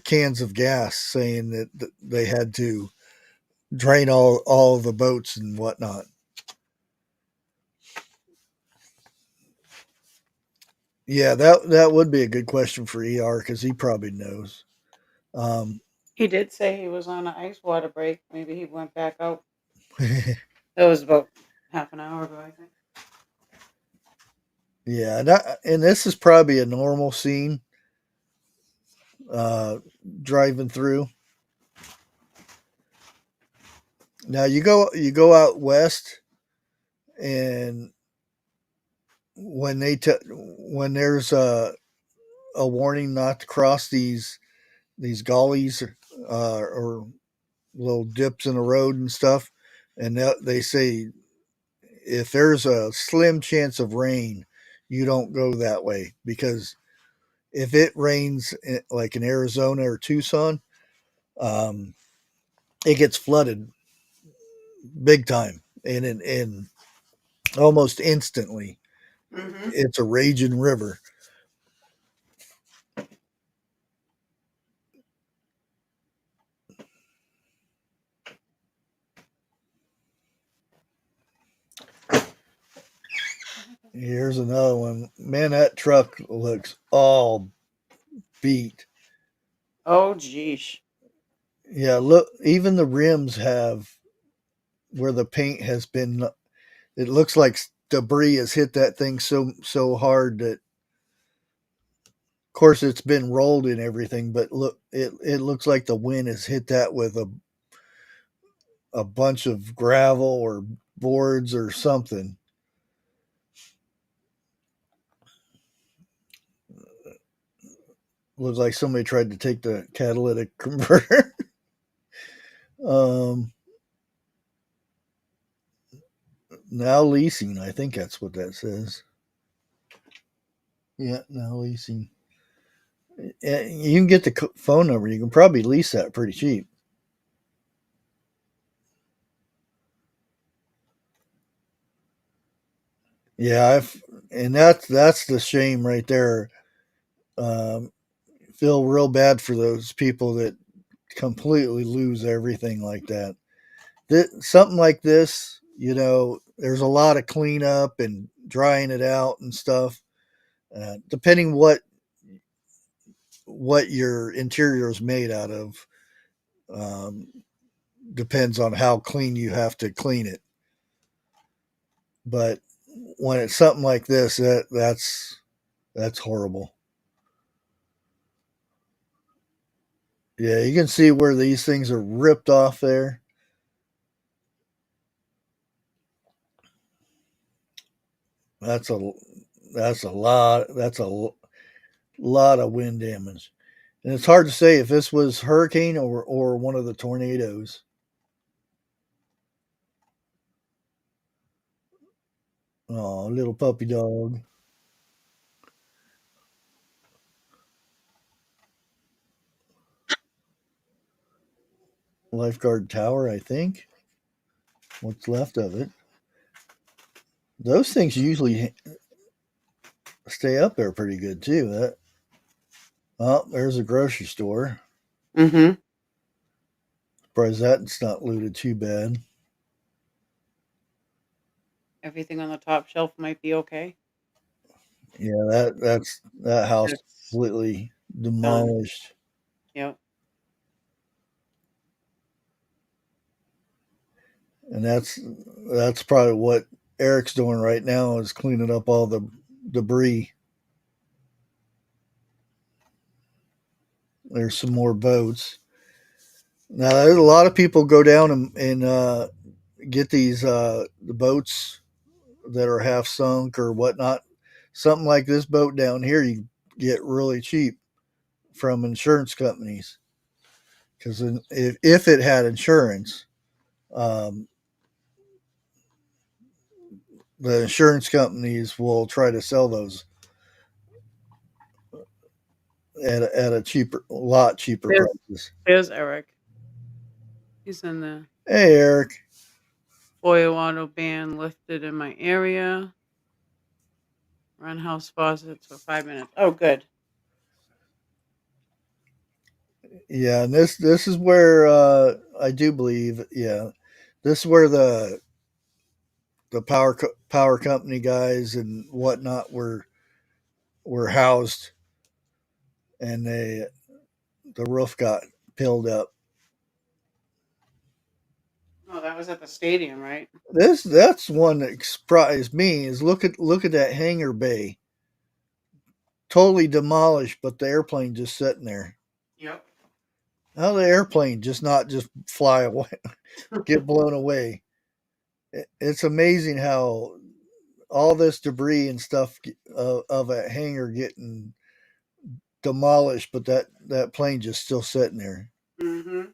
cans of gas saying that they had to drain all the boats and whatnot. Yeah, that would be a good question for ER because he probably knows. He did say he was on an ice water break. Maybe he went back out. That was about half an hour ago, I think. Yeah, and this is probably a normal scene uh, driving through. Now you go out west, and when there's a warning not to cross these gullies or little dips in the road and stuff, and they say if there's a slim chance of rain, you don't go that way because if it rains like in Arizona or Tucson, um, it gets flooded big time and almost instantly. Mm-hmm. It's a raging river. Here's another one. Man, that truck looks all beat. Oh, geez. Yeah, look, even the rims have where the paint has been. It looks like debris has hit that thing so hard that, of course, it's been rolled and everything. But look, it looks like the wind has hit that with a bunch of gravel or boards or something. Looks like somebody tried to take the catalytic converter. um, Now leasing, I think that's what that says. Yeah, now leasing. You can get the phone number. You can probably lease that pretty cheap. Yeah, and that's the shame right there. Um, Feel real bad for those people that completely lose everything like that. Something like this, there's a lot of cleanup and drying it out and stuff. Depending what your interior is made out of, um, depends on how clean you have to clean it. But when it's something like this, that's horrible. Yeah, you can see where these things are ripped off there. That's a that's a lot. That's a lot of wind damage, and it's hard to say if this was hurricane or one of the tornadoes. Oh, little puppy dog. Lifeguard tower, I think. What's left of it. Those things usually stay up there pretty good too. There's a grocery store. Mm-hmm. Surprised that's not looted too bad. Everything on the top shelf might be okay. Yeah, that house It's completely done. demolished, Yep. and that's probably what Eric's doing right now is cleaning up all the debris. There's some more boats. Now, there's a lot of people go down and get these the boats that are half sunk or whatnot. Something like this boat down here, you get really cheap from insurance companies because if it had insurance, um, the insurance companies will try to sell those at a lot cheaper There's prices. there's Eric. He's in the Hey, Eric. oil auto ban lifted in my area. Run house faucets for 5 minutes. Oh, good. Yeah, and this is where I do believe. Yeah, this is where the power company guys and whatnot were housed, and the roof got filled up. Oh, that was at the stadium, right? That's one that surprised me. Is look at that hangar bay, totally demolished, but the airplane just sitting there. Yep. How the airplane just fly away, get blown away? It's amazing how all this debris and stuff of a hangar getting demolished, but that plane just still sitting there. Mm-hmm.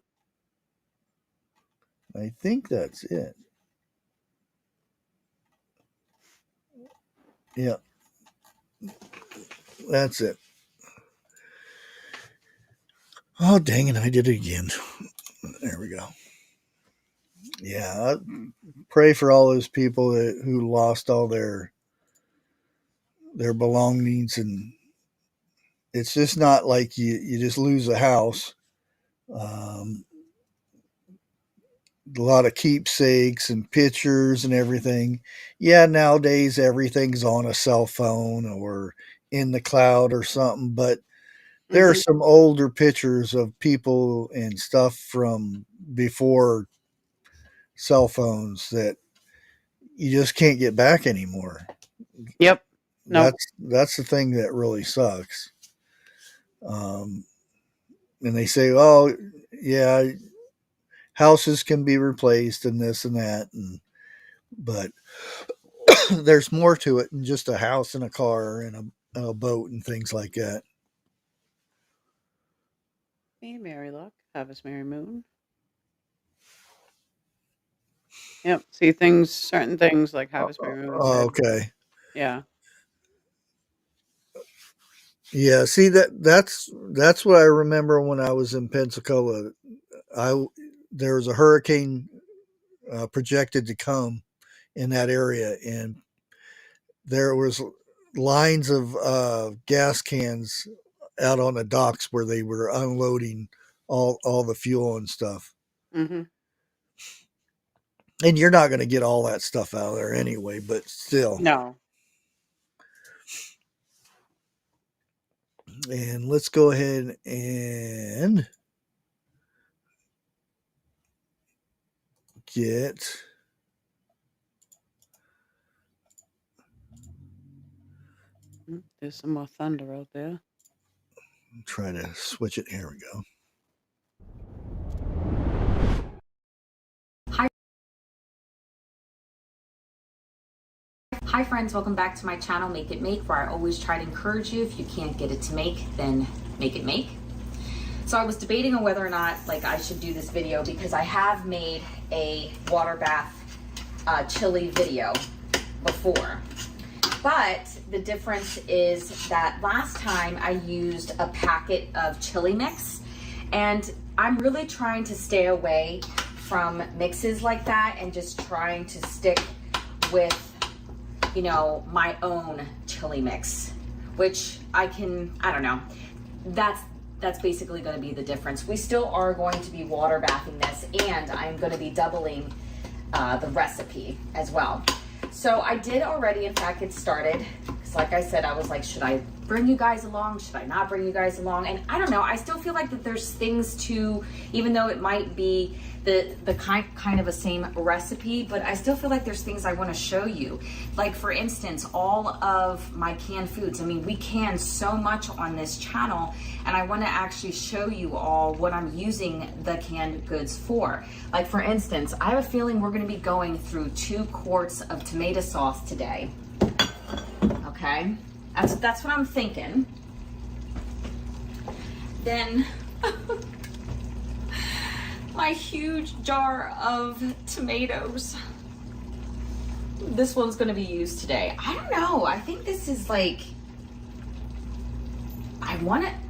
I think that's it. Yeah, that's it. Oh, dang it, I did it again. There we go. Yeah, pray for all those people who lost all their belongings, and it's just not like you just lose a house. Um, a lot of keepsakes and pictures and everything. Yeah, nowadays everything's on a cell phone or in the cloud or something, but there are Mm-hmm. some older pictures of people and stuff from before cell phones that you just can't get back anymore. Yep. Nope. That's the thing that really sucks. Um, and they say, "Oh, yeah, houses can be replaced and this and that," but there's more to it than just a house and a car and a boat and things like that. Hey, Mary Luck. Harvest Mary Moon. Yep. See things, certain things like Harvest Mary Moon said. Okay. Yeah. Yeah, see that's what I remember when I was in Pensacola. I There was a hurricane projected to come in that area, and there was lines of gas cans out on the docks where they were unloading all the fuel and stuff. Mm-hmm. And you're not going to get all that stuff out of there anyway, but still. No. And let's go ahead and get There's some more thunder out there. try to switch it. Here we go. Hi friends, welcome back to my channel, Make It Make, where I always try to encourage you. If you can't get it to make, then make it make. So I was debating on whether or not I should do this video because I have made a water bath chili video before. But the difference is that last time I used a packet of chili mix, and I'm really trying to stay away from mixes like that and just trying to stick with, you know, my own chili mix, which I don't know, that's basically going to be the difference. We still are going to be water bathing this, and I'm going to be doubling the recipe as well. So I did already, in fact, get started. Because like I said, I was like, should I bring you guys along? Should I not bring you guys along? And I don't know, I still feel like that there's things to, even though it might be the kind of a same recipe, but I still feel like there's things I want to show you. Like for instance, all of my canned foods. I mean, we can so much on this channel, and I want to actually show you all what I'm using the canned goods for. Like for instance, I have a feeling we're going to be going through 2 quarts of tomato sauce today. Okay, that's what I'm thinking. Then my huge jar of tomatoes. This one's going to be used today. I don't know. I think this is like,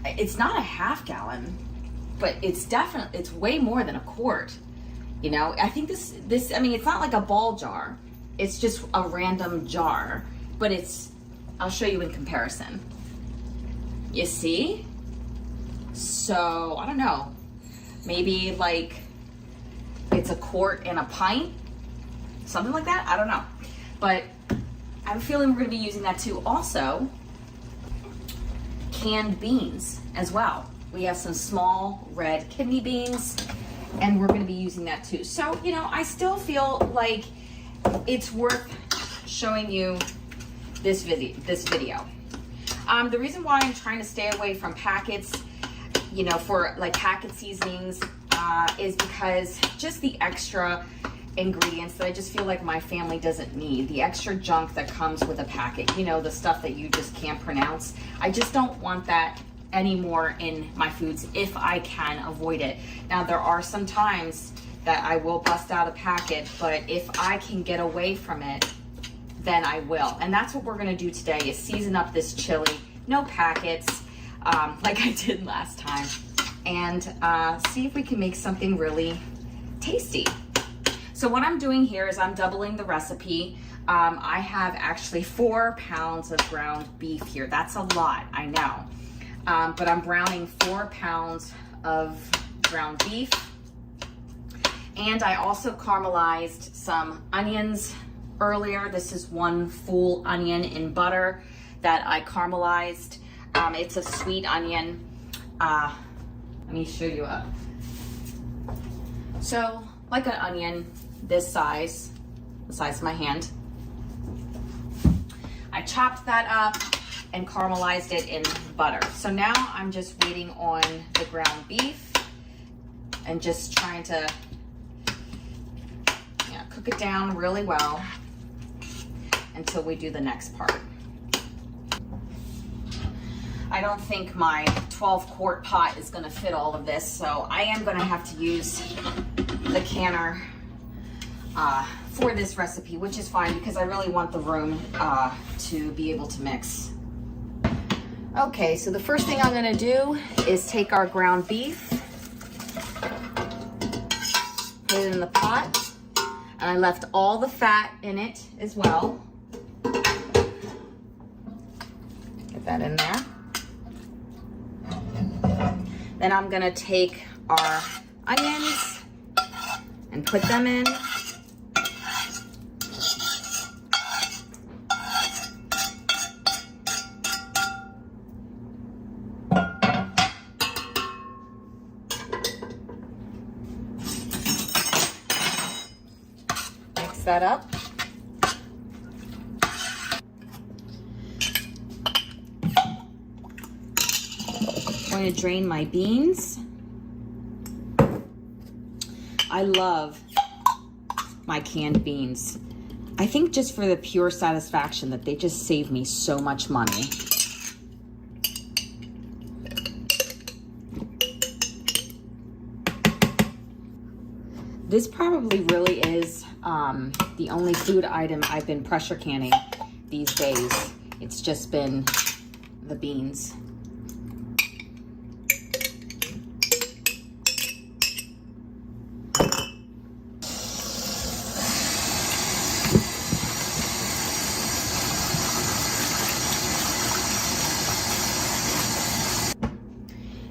it's not a half gallon, but it's way more than a quart. You know, I think this, I mean, it's not like a ball jar. It's just a random jar, but I'll show you in comparison. You see? So, I don't know. Maybe like it's a quart and a pint, something like that. I don't know, but I have a feeling we're going to be using that too. Also, canned beans as well. We have some small red kidney beans, and we're going to be using that too. So, you know, I still feel like it's worth showing you this video. The reason why I'm trying to stay away from packets, you know, for like packet seasonings, is because just the extra ingredients that I just feel like my family doesn't need, the extra junk that comes with a packet, you know, the stuff that you just can't pronounce. I just don't want that anymore in my foods if I can avoid it. Now, there are some times that I will bust out a packet, but if I can get away from it, then I will. And that's what we're gonna do today, is season up this chili. No packets, like I did last time, and see if we can make something really tasty. So what I'm doing here is I'm doubling the recipe. I have actually 4 pounds of ground beef here. That's a lot, I know. But I'm browning 4 pounds of ground beef. And I also caramelized some onions earlier. This is 1 full onion in butter that I caramelized. It's a sweet onion. Let me show you up. So, like an onion, this size, the size of my hand. I chopped that up and caramelized it in butter. So now I'm just waiting on the ground beef and just trying to cook it down really well until we do the next part. I don't think my 12-quart pot is gonna fit all of this, so I am gonna have to use the canner for this recipe, which is fine because I really want the room to be able to mix. Okay, so the first thing I'm gonna do is take our ground beef, put it in the pot, and I left all the fat in it as well. Get that in there. Then I'm gonna take our onions and put them in. Mix that up. I'm going to drain my beans. I love my canned beans. I think just for the pure satisfaction that they just save me so much money. This probably really is the only food item I've been pressure canning these days. It's just been the beans.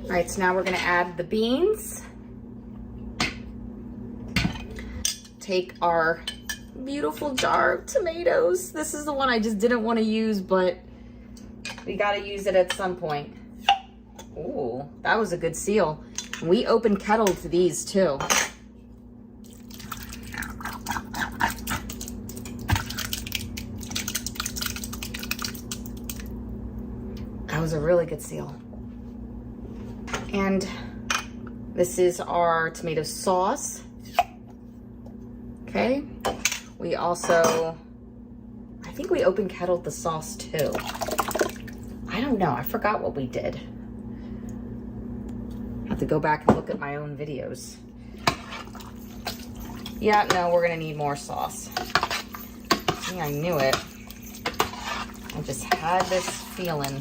All right, so now we're gonna add the beans. Take our beautiful jar of tomatoes. This is the one I just didn't want to use, but we gotta use it at some point. Ooh, that was a good seal. We open kettled these too. That was a really good seal. And this is our tomato sauce. Okay. We also, I think we open kettled the sauce too. I don't know. I forgot what we did. I have to go back and look at my own videos. Yeah, no, we're gonna need more sauce. Yeah, I knew it. I just had this feeling.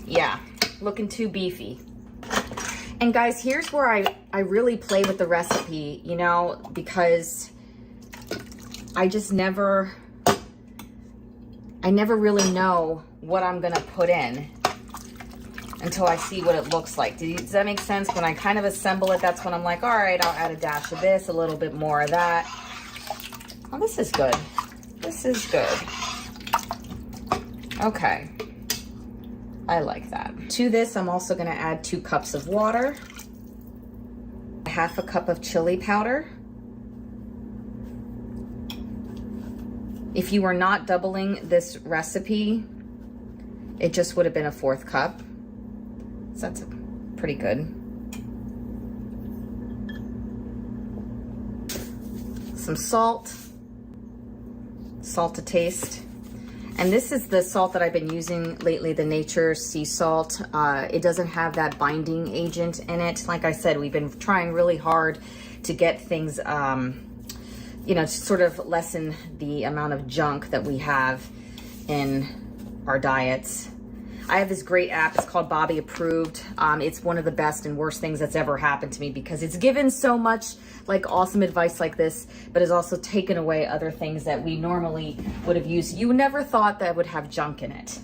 Yeah, looking too beefy. And guys, here's where I really play with the recipe, you know, because I just never really know what I'm gonna put in until I see what it looks like. Does that make sense? When I kind of assemble it, that's when I'm like, all right, I'll add a dash of this, a little bit more of that. Oh, this is good. This is good. Okay. I like that. To this, I'm also gonna add 2 cups of water, 1/2 cup of chili powder. If you were not doubling this recipe, it just would have been a 4th cup. So that's pretty good. Some salt to taste. And this is the salt that I've been using lately, the Nature Sea Salt. It doesn't have that binding agent in it. Like I said, we've been trying really hard to get things, you know, to sort of lessen the amount of junk that we have in our diets. I have this great app, it's called Bobby Approved. It's one of the best and worst things that's ever happened to me because it's given so much like awesome advice like this, but it's also taken away other things that we normally would have used. You never thought that would have junk in it.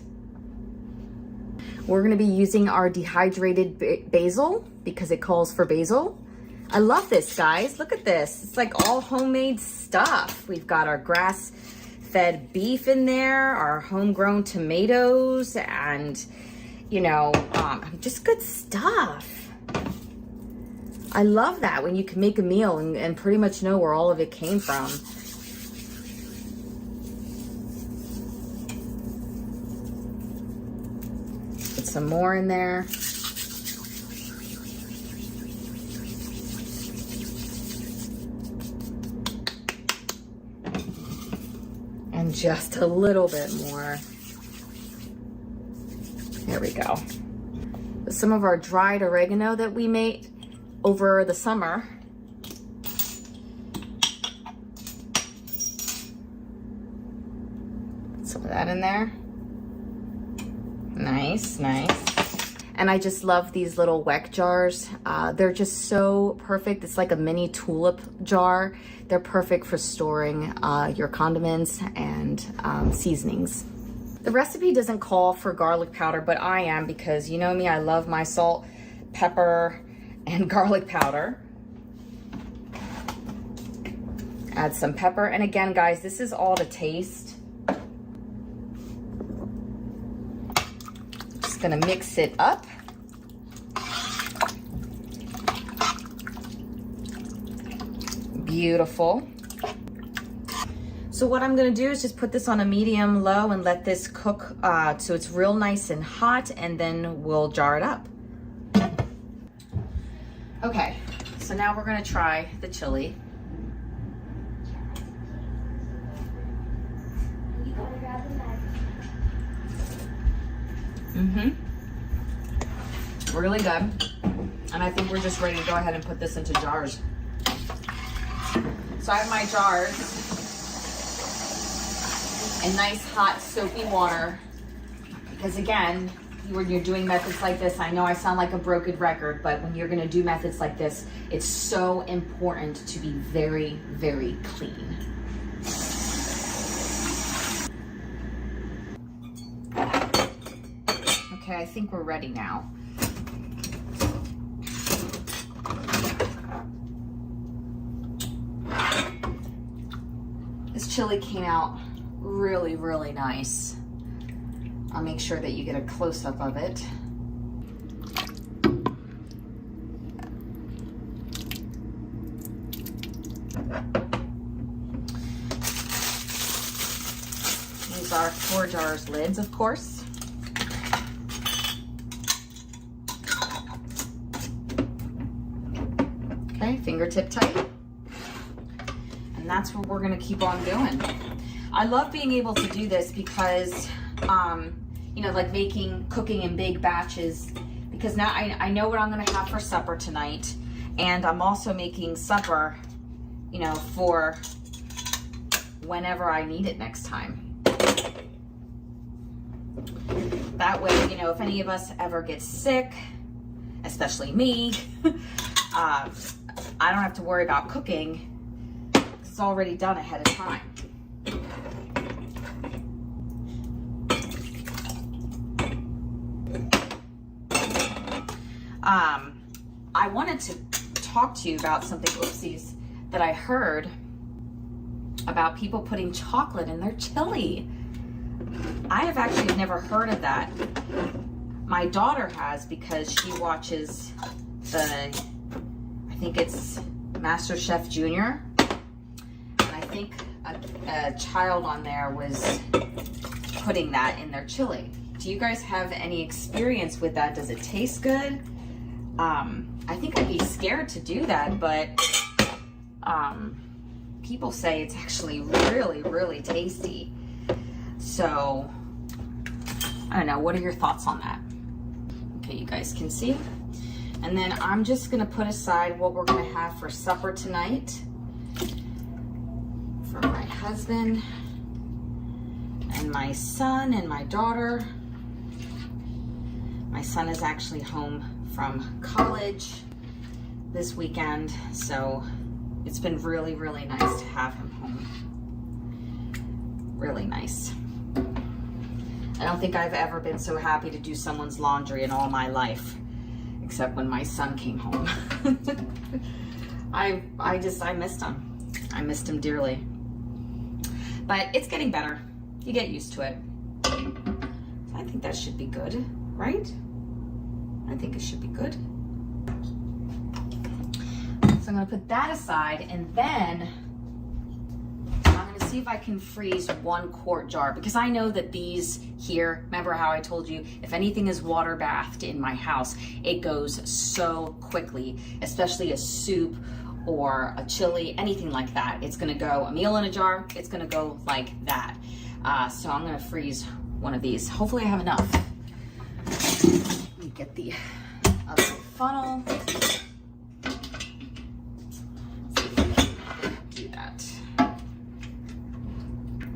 We're gonna be using our dehydrated basil because it calls for basil. I love this, guys. Look at this. It's like all homemade stuff. We've got our grass-fed beef in there, our homegrown tomatoes, and, you know, just good stuff. I love that when you can make a meal and pretty much know where all of it came from. Put some more in there. And just a little bit more. There we go. Some of our dried oregano that we made over the summer. Some of that in there. Nice, nice. And I just love these little weck jars. They're just so perfect. It's like a mini tulip jar. They're perfect for storing your condiments and seasonings. The recipe doesn't call for garlic powder, but I am, because you know me, I love my salt, pepper, and garlic powder. Add some pepper. And again, guys, this is all to taste. Just gonna mix it up. Beautiful. So what I'm gonna do is just put this on a medium low and let this cook so it's real nice and hot, and then we'll jar it up. Okay, so now we're gonna try the chili. Really good. And I think we're just ready to go ahead and put this into jars. So I have my jars in nice hot soapy water, because again, when you're doing methods like this, I know I sound like a broken record, but when you're gonna do methods like this, it's so important to be very, very clean. Okay, I think we're ready now. This chili came out really, really nice. I'll make sure that you get a close-up of it. These are 4 jars lids, of course. Okay, fingertip tight. And that's what we're gonna keep on doing. I love being able to do this because, you know, like cooking in big batches, because now I know what I'm gonna have for supper tonight, and I'm also making supper, you know, for whenever I need it next time. That way, you know, if any of us ever get sick, especially me, I don't have to worry about cooking. It's already done ahead of time. I wanted to talk to you about something, oopsies, that I heard about people putting chocolate in their chili. I have actually never heard of that. my daughter has, because she watches I think it's MasterChef Junior. And I think a child on there was putting that in their chili. Do you guys have any experience with that? Does it taste good? I think I'd be scared to do that, but people say it's actually really, really tasty. So, I don't know, what are your thoughts on that? Okay, you guys can see. And then I'm just gonna put aside what we're gonna have for supper tonight for my husband and my son and my daughter. My son is actually home from college this weekend, so it's been really, really nice to have him home. Really nice. I don't think I've ever been so happy to do someone's laundry in all my life, except when my son came home. I missed him. I missed him dearly. But it's getting better. You get used to it. So I think that should be good, right? I think it should be good. So I'm gonna put that aside, and then I'm gonna see if I can freeze 1 quart jar, because I know that these here, remember how I told you, if anything is water bathed in my house, it goes so quickly, especially a soup or a chili, anything like that. It's gonna go, a meal in a jar, it's gonna go like that. So I'm gonna freeze 1 of these. Hopefully I have enough. Let me get the other funnel. Do that.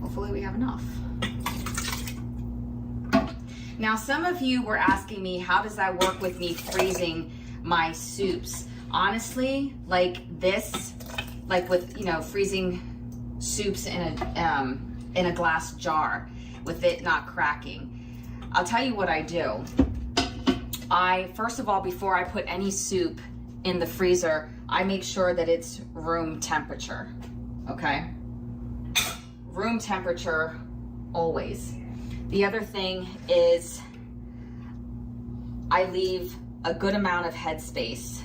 Hopefully we have enough. Now, some of you were asking me, how does that work with me freezing my soups? Honestly, like this, like with, you know, freezing soups in a glass jar with it not cracking. I'll tell you what I do. First of all, before I put any soup in the freezer, I make sure that it's room temperature, okay? Room temperature, always. The other thing is I leave a good amount of headspace,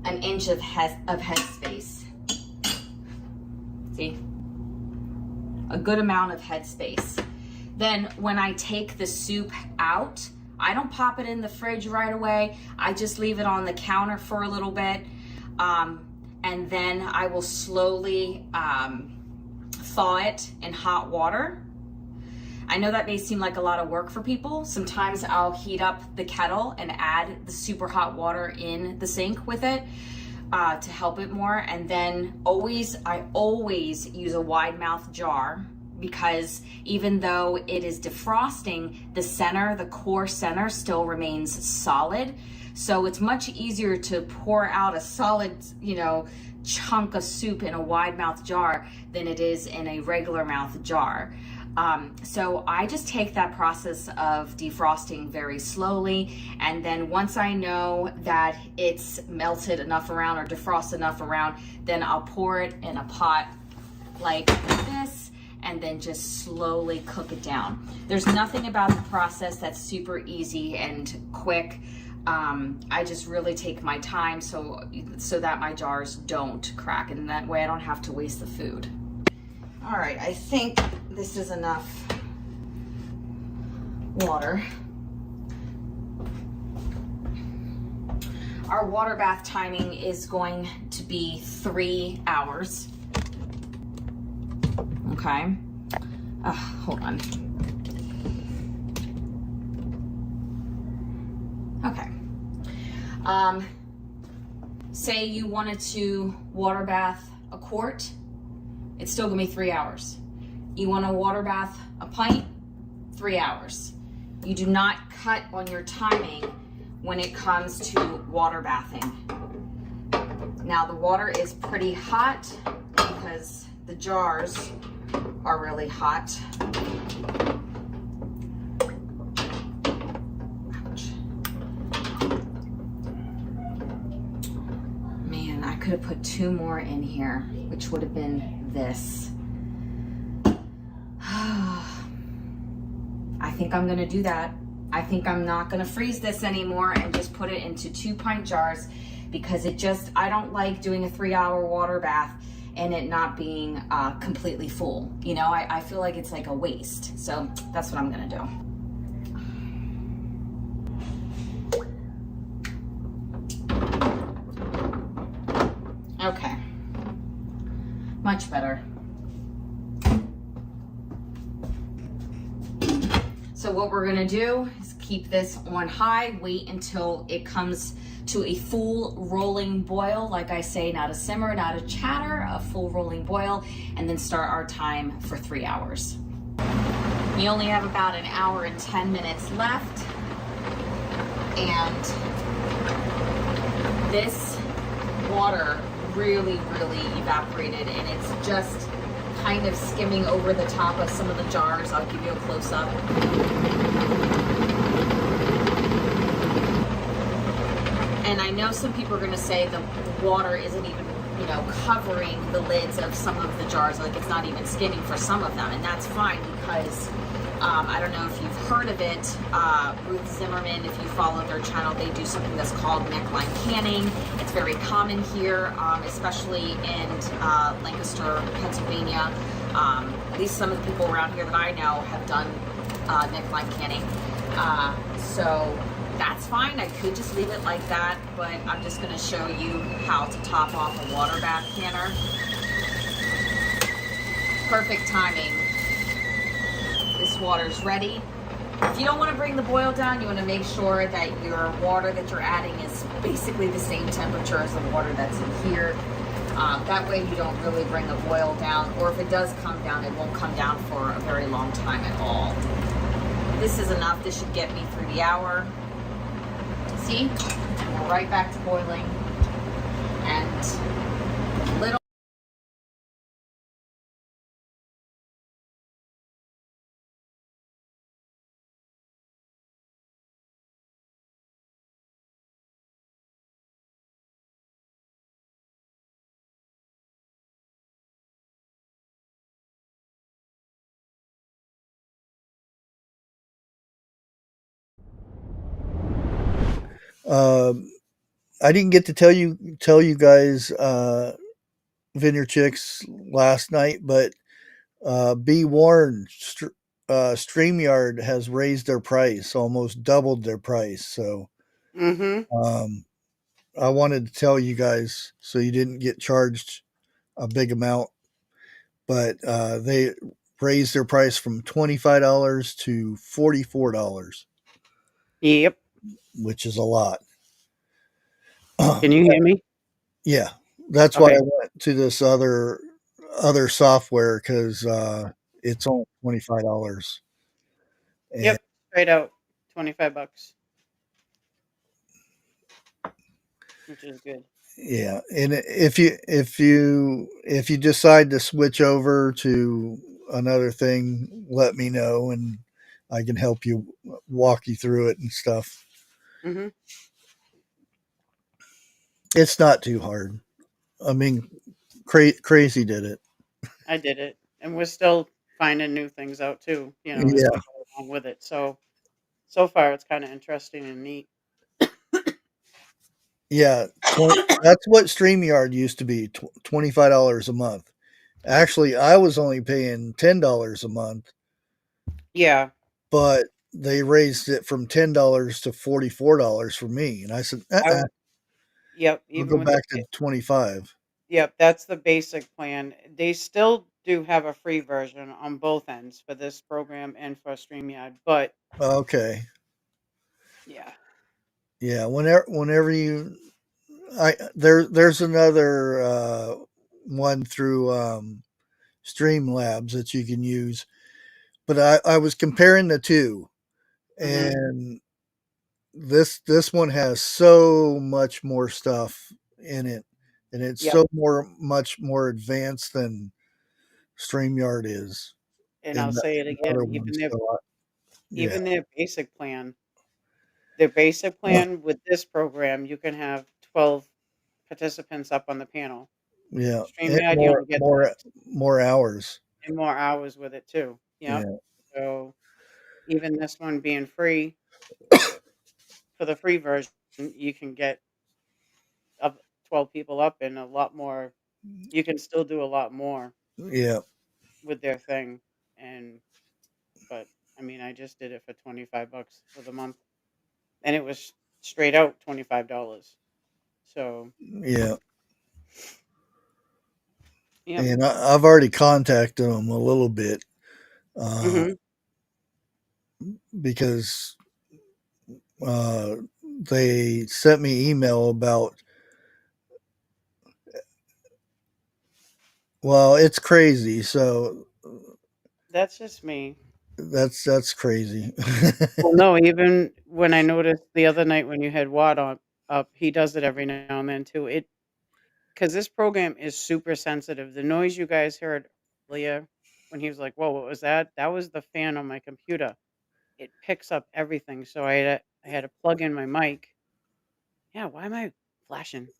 an inch of headspace. See? A good amount of headspace. Then when I take the soup out, I don't pop it in the fridge right away. I just leave it on the counter for a little bit. And then I will slowly thaw it in hot water. I know that may seem like a lot of work for people. Sometimes I'll heat up the kettle and add the super hot water in the sink with it to help it more. And then I always use a wide mouth jar, because even though it is defrosting, the core center still remains solid. So it's much easier to pour out a solid, you know, chunk of soup in a wide mouth jar than it is in a regular mouth jar. So I just take that process of defrosting very slowly, and then once I know that it's melted enough around or defrosted enough around, then I'll pour it in a pot like this, and then just slowly cook it down. There's nothing about the process that's super easy and quick. I just really take my time so that my jars don't crack, and that way I don't have to waste the food. All right, I think this is enough water. Our water bath timing is going to be 3 hours. Okay. Hold on. Okay. Say you wanted to water bath a quart, it's still gonna be 3 hours. You want to water bath a pint, 3 hours. You do not cut on your timing when it comes to water bathing. Now the water is pretty hot because the jars are really hot. Ouch. Man, I could have put 2 more in here, which would have been this. I think I'm gonna do that. I think I'm not gonna freeze this anymore and just put it into 2-pint jars, because I don't like doing a 3-hour water bath and it not being completely full. You know, I feel like it's like a waste. So that's what I'm gonna do. Okay, much better. So what we're gonna do is keep this on high, wait until it comes to a full rolling boil. Like I say, not a simmer, not a chatter, a full rolling boil, and then start our time for 3 hours. We only have about 1 hour and 10 minutes left, and this water really evaporated, and it's just kind of skimming over the top of some of the jars. I'll give you a close-up. And I know some people are going to say the water isn't even, you know, covering the lids of some of the jars, like it's not even skimming for some of them, and that's fine, because I don't know if you've heard of it, Ruth Zimmerman, if you follow their channel, they do something that's called neckline canning. It's very common here, especially in Lancaster, Pennsylvania. At least some of the people around here that I know have done neckline canning. So that's fine. I could just leave it like that, but I'm just going to show you how to top off a water bath canner. Perfect timing. This water's ready. If you don't want to bring the boil down, you want to make sure that your water that you're adding is basically the same temperature as the water that's in here. That way you don't really bring the boil down, or if it does come down, it won't come down for a very long time at all. This is enough. This should get me through the hour. See? We're right back to boiling. And little I didn't get to tell you guys, Vineyard Chicks, last night, but be warned, StreamYard has raised their price, almost doubled their price. So Mm-hmm. I wanted to tell you guys so you didn't get charged a big amount, but they raised their price from $25 to $44, Yep. which is a lot. Can you hear me? Yeah, that's why Okay. I went to this other software, because it's only $25, and Yep. Straight out. $25, which is good. yeah, and if you decide to switch over to another thing, let me know, and I can help you, walk you through it and stuff. Mm-hmm. It's not too hard. I mean, Crazy did it. I did it, and we're still finding new things out too, you know, as we Yeah, go along with it. So far, it's kind of interesting and neat. yeah. That's what StreamYard used to be, $25 a month. Actually, I was only paying $10 a month, Yeah. but they raised it from $10 to $44 for me, and I said, I Yep. I'll Even go with the back to 25. Yep, that's the basic plan. They still do have a free version on both ends for this program and for StreamYard, but Okay. yeah. Yeah, whenever you there's another one through Streamlabs that you can use, but I was comparing the two, Mhm. and this one has so much more stuff in it, and it's Yep. so much more advanced than StreamYard is, And I'll and say it the other again, ones. So yeah, even their basic plan with this program, you can have 12 participants up on the panel. yeah, and StreamYard, you only get 6 more hours. and more hours with it too. Yep. Yeah. So even this one being free, for the free version, you can get up 12 people up and a lot more. You can still do a lot more Yeah, with their thing. And, but I mean, I just did it for $25 for the month, and it was straight out $25. So, yeah. yep. And I've already contacted them a little bit uh, Hmm. because uh, they sent me email about. Well, it's crazy. So That's just me. that's crazy. Well, no, even when I noticed the other night when you had Watt on up, he does it every now and then too. It because this program is super sensitive. The noise you guys heard earlier when he was like, "Whoa, what was that?" That was the fan on my computer. It picks up everything, so I had to plug in my mic. Yeah, why am I flashing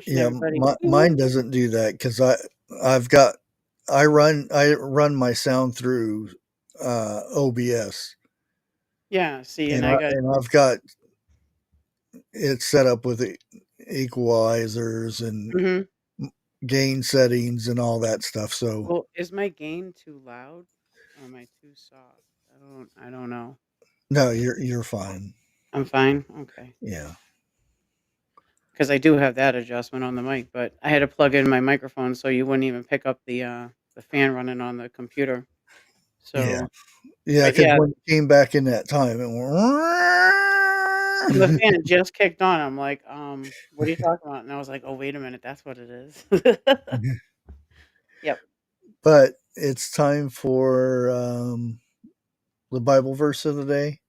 Yeah, everybody? mine doesn't do that because I've got I run my sound through OBS, Yeah, see, and and I got I've got it set up with equalizers and mhm. gain settings and all that stuff. So Well, is my gain too loud or am I too soft? I don't know. no, you're fine. I'm fine. Okay. Yeah, Because I do have that adjustment on the mic, but I had to plug in my microphone so you wouldn't even pick up the fan running on the computer. yeah, So, yeah. but Because yeah, when it came back in that time, it the went. fan just kicked on. I'm like, what are you talking about? And I was like, oh, wait a minute, that's what it is. Yep. But it's time for the Bible verse of the day.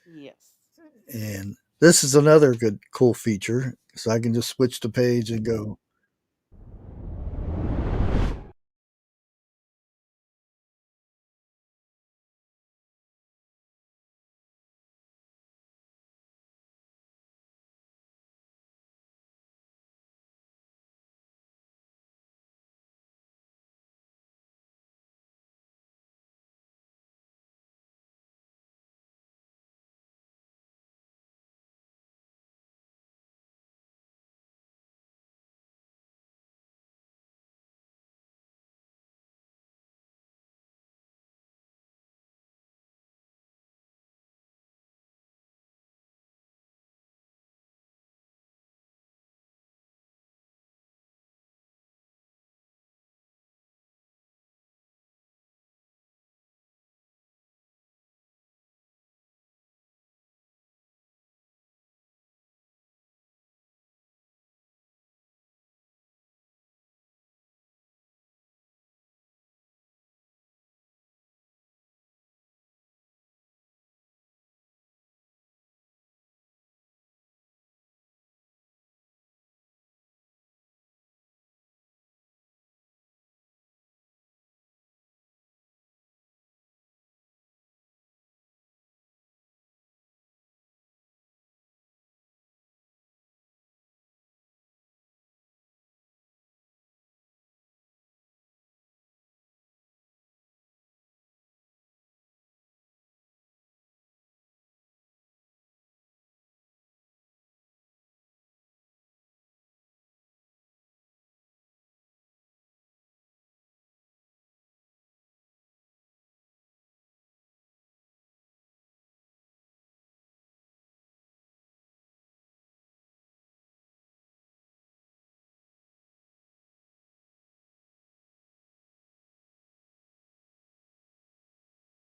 Yes. And this is another good, cool feature. So I can just switch the page and go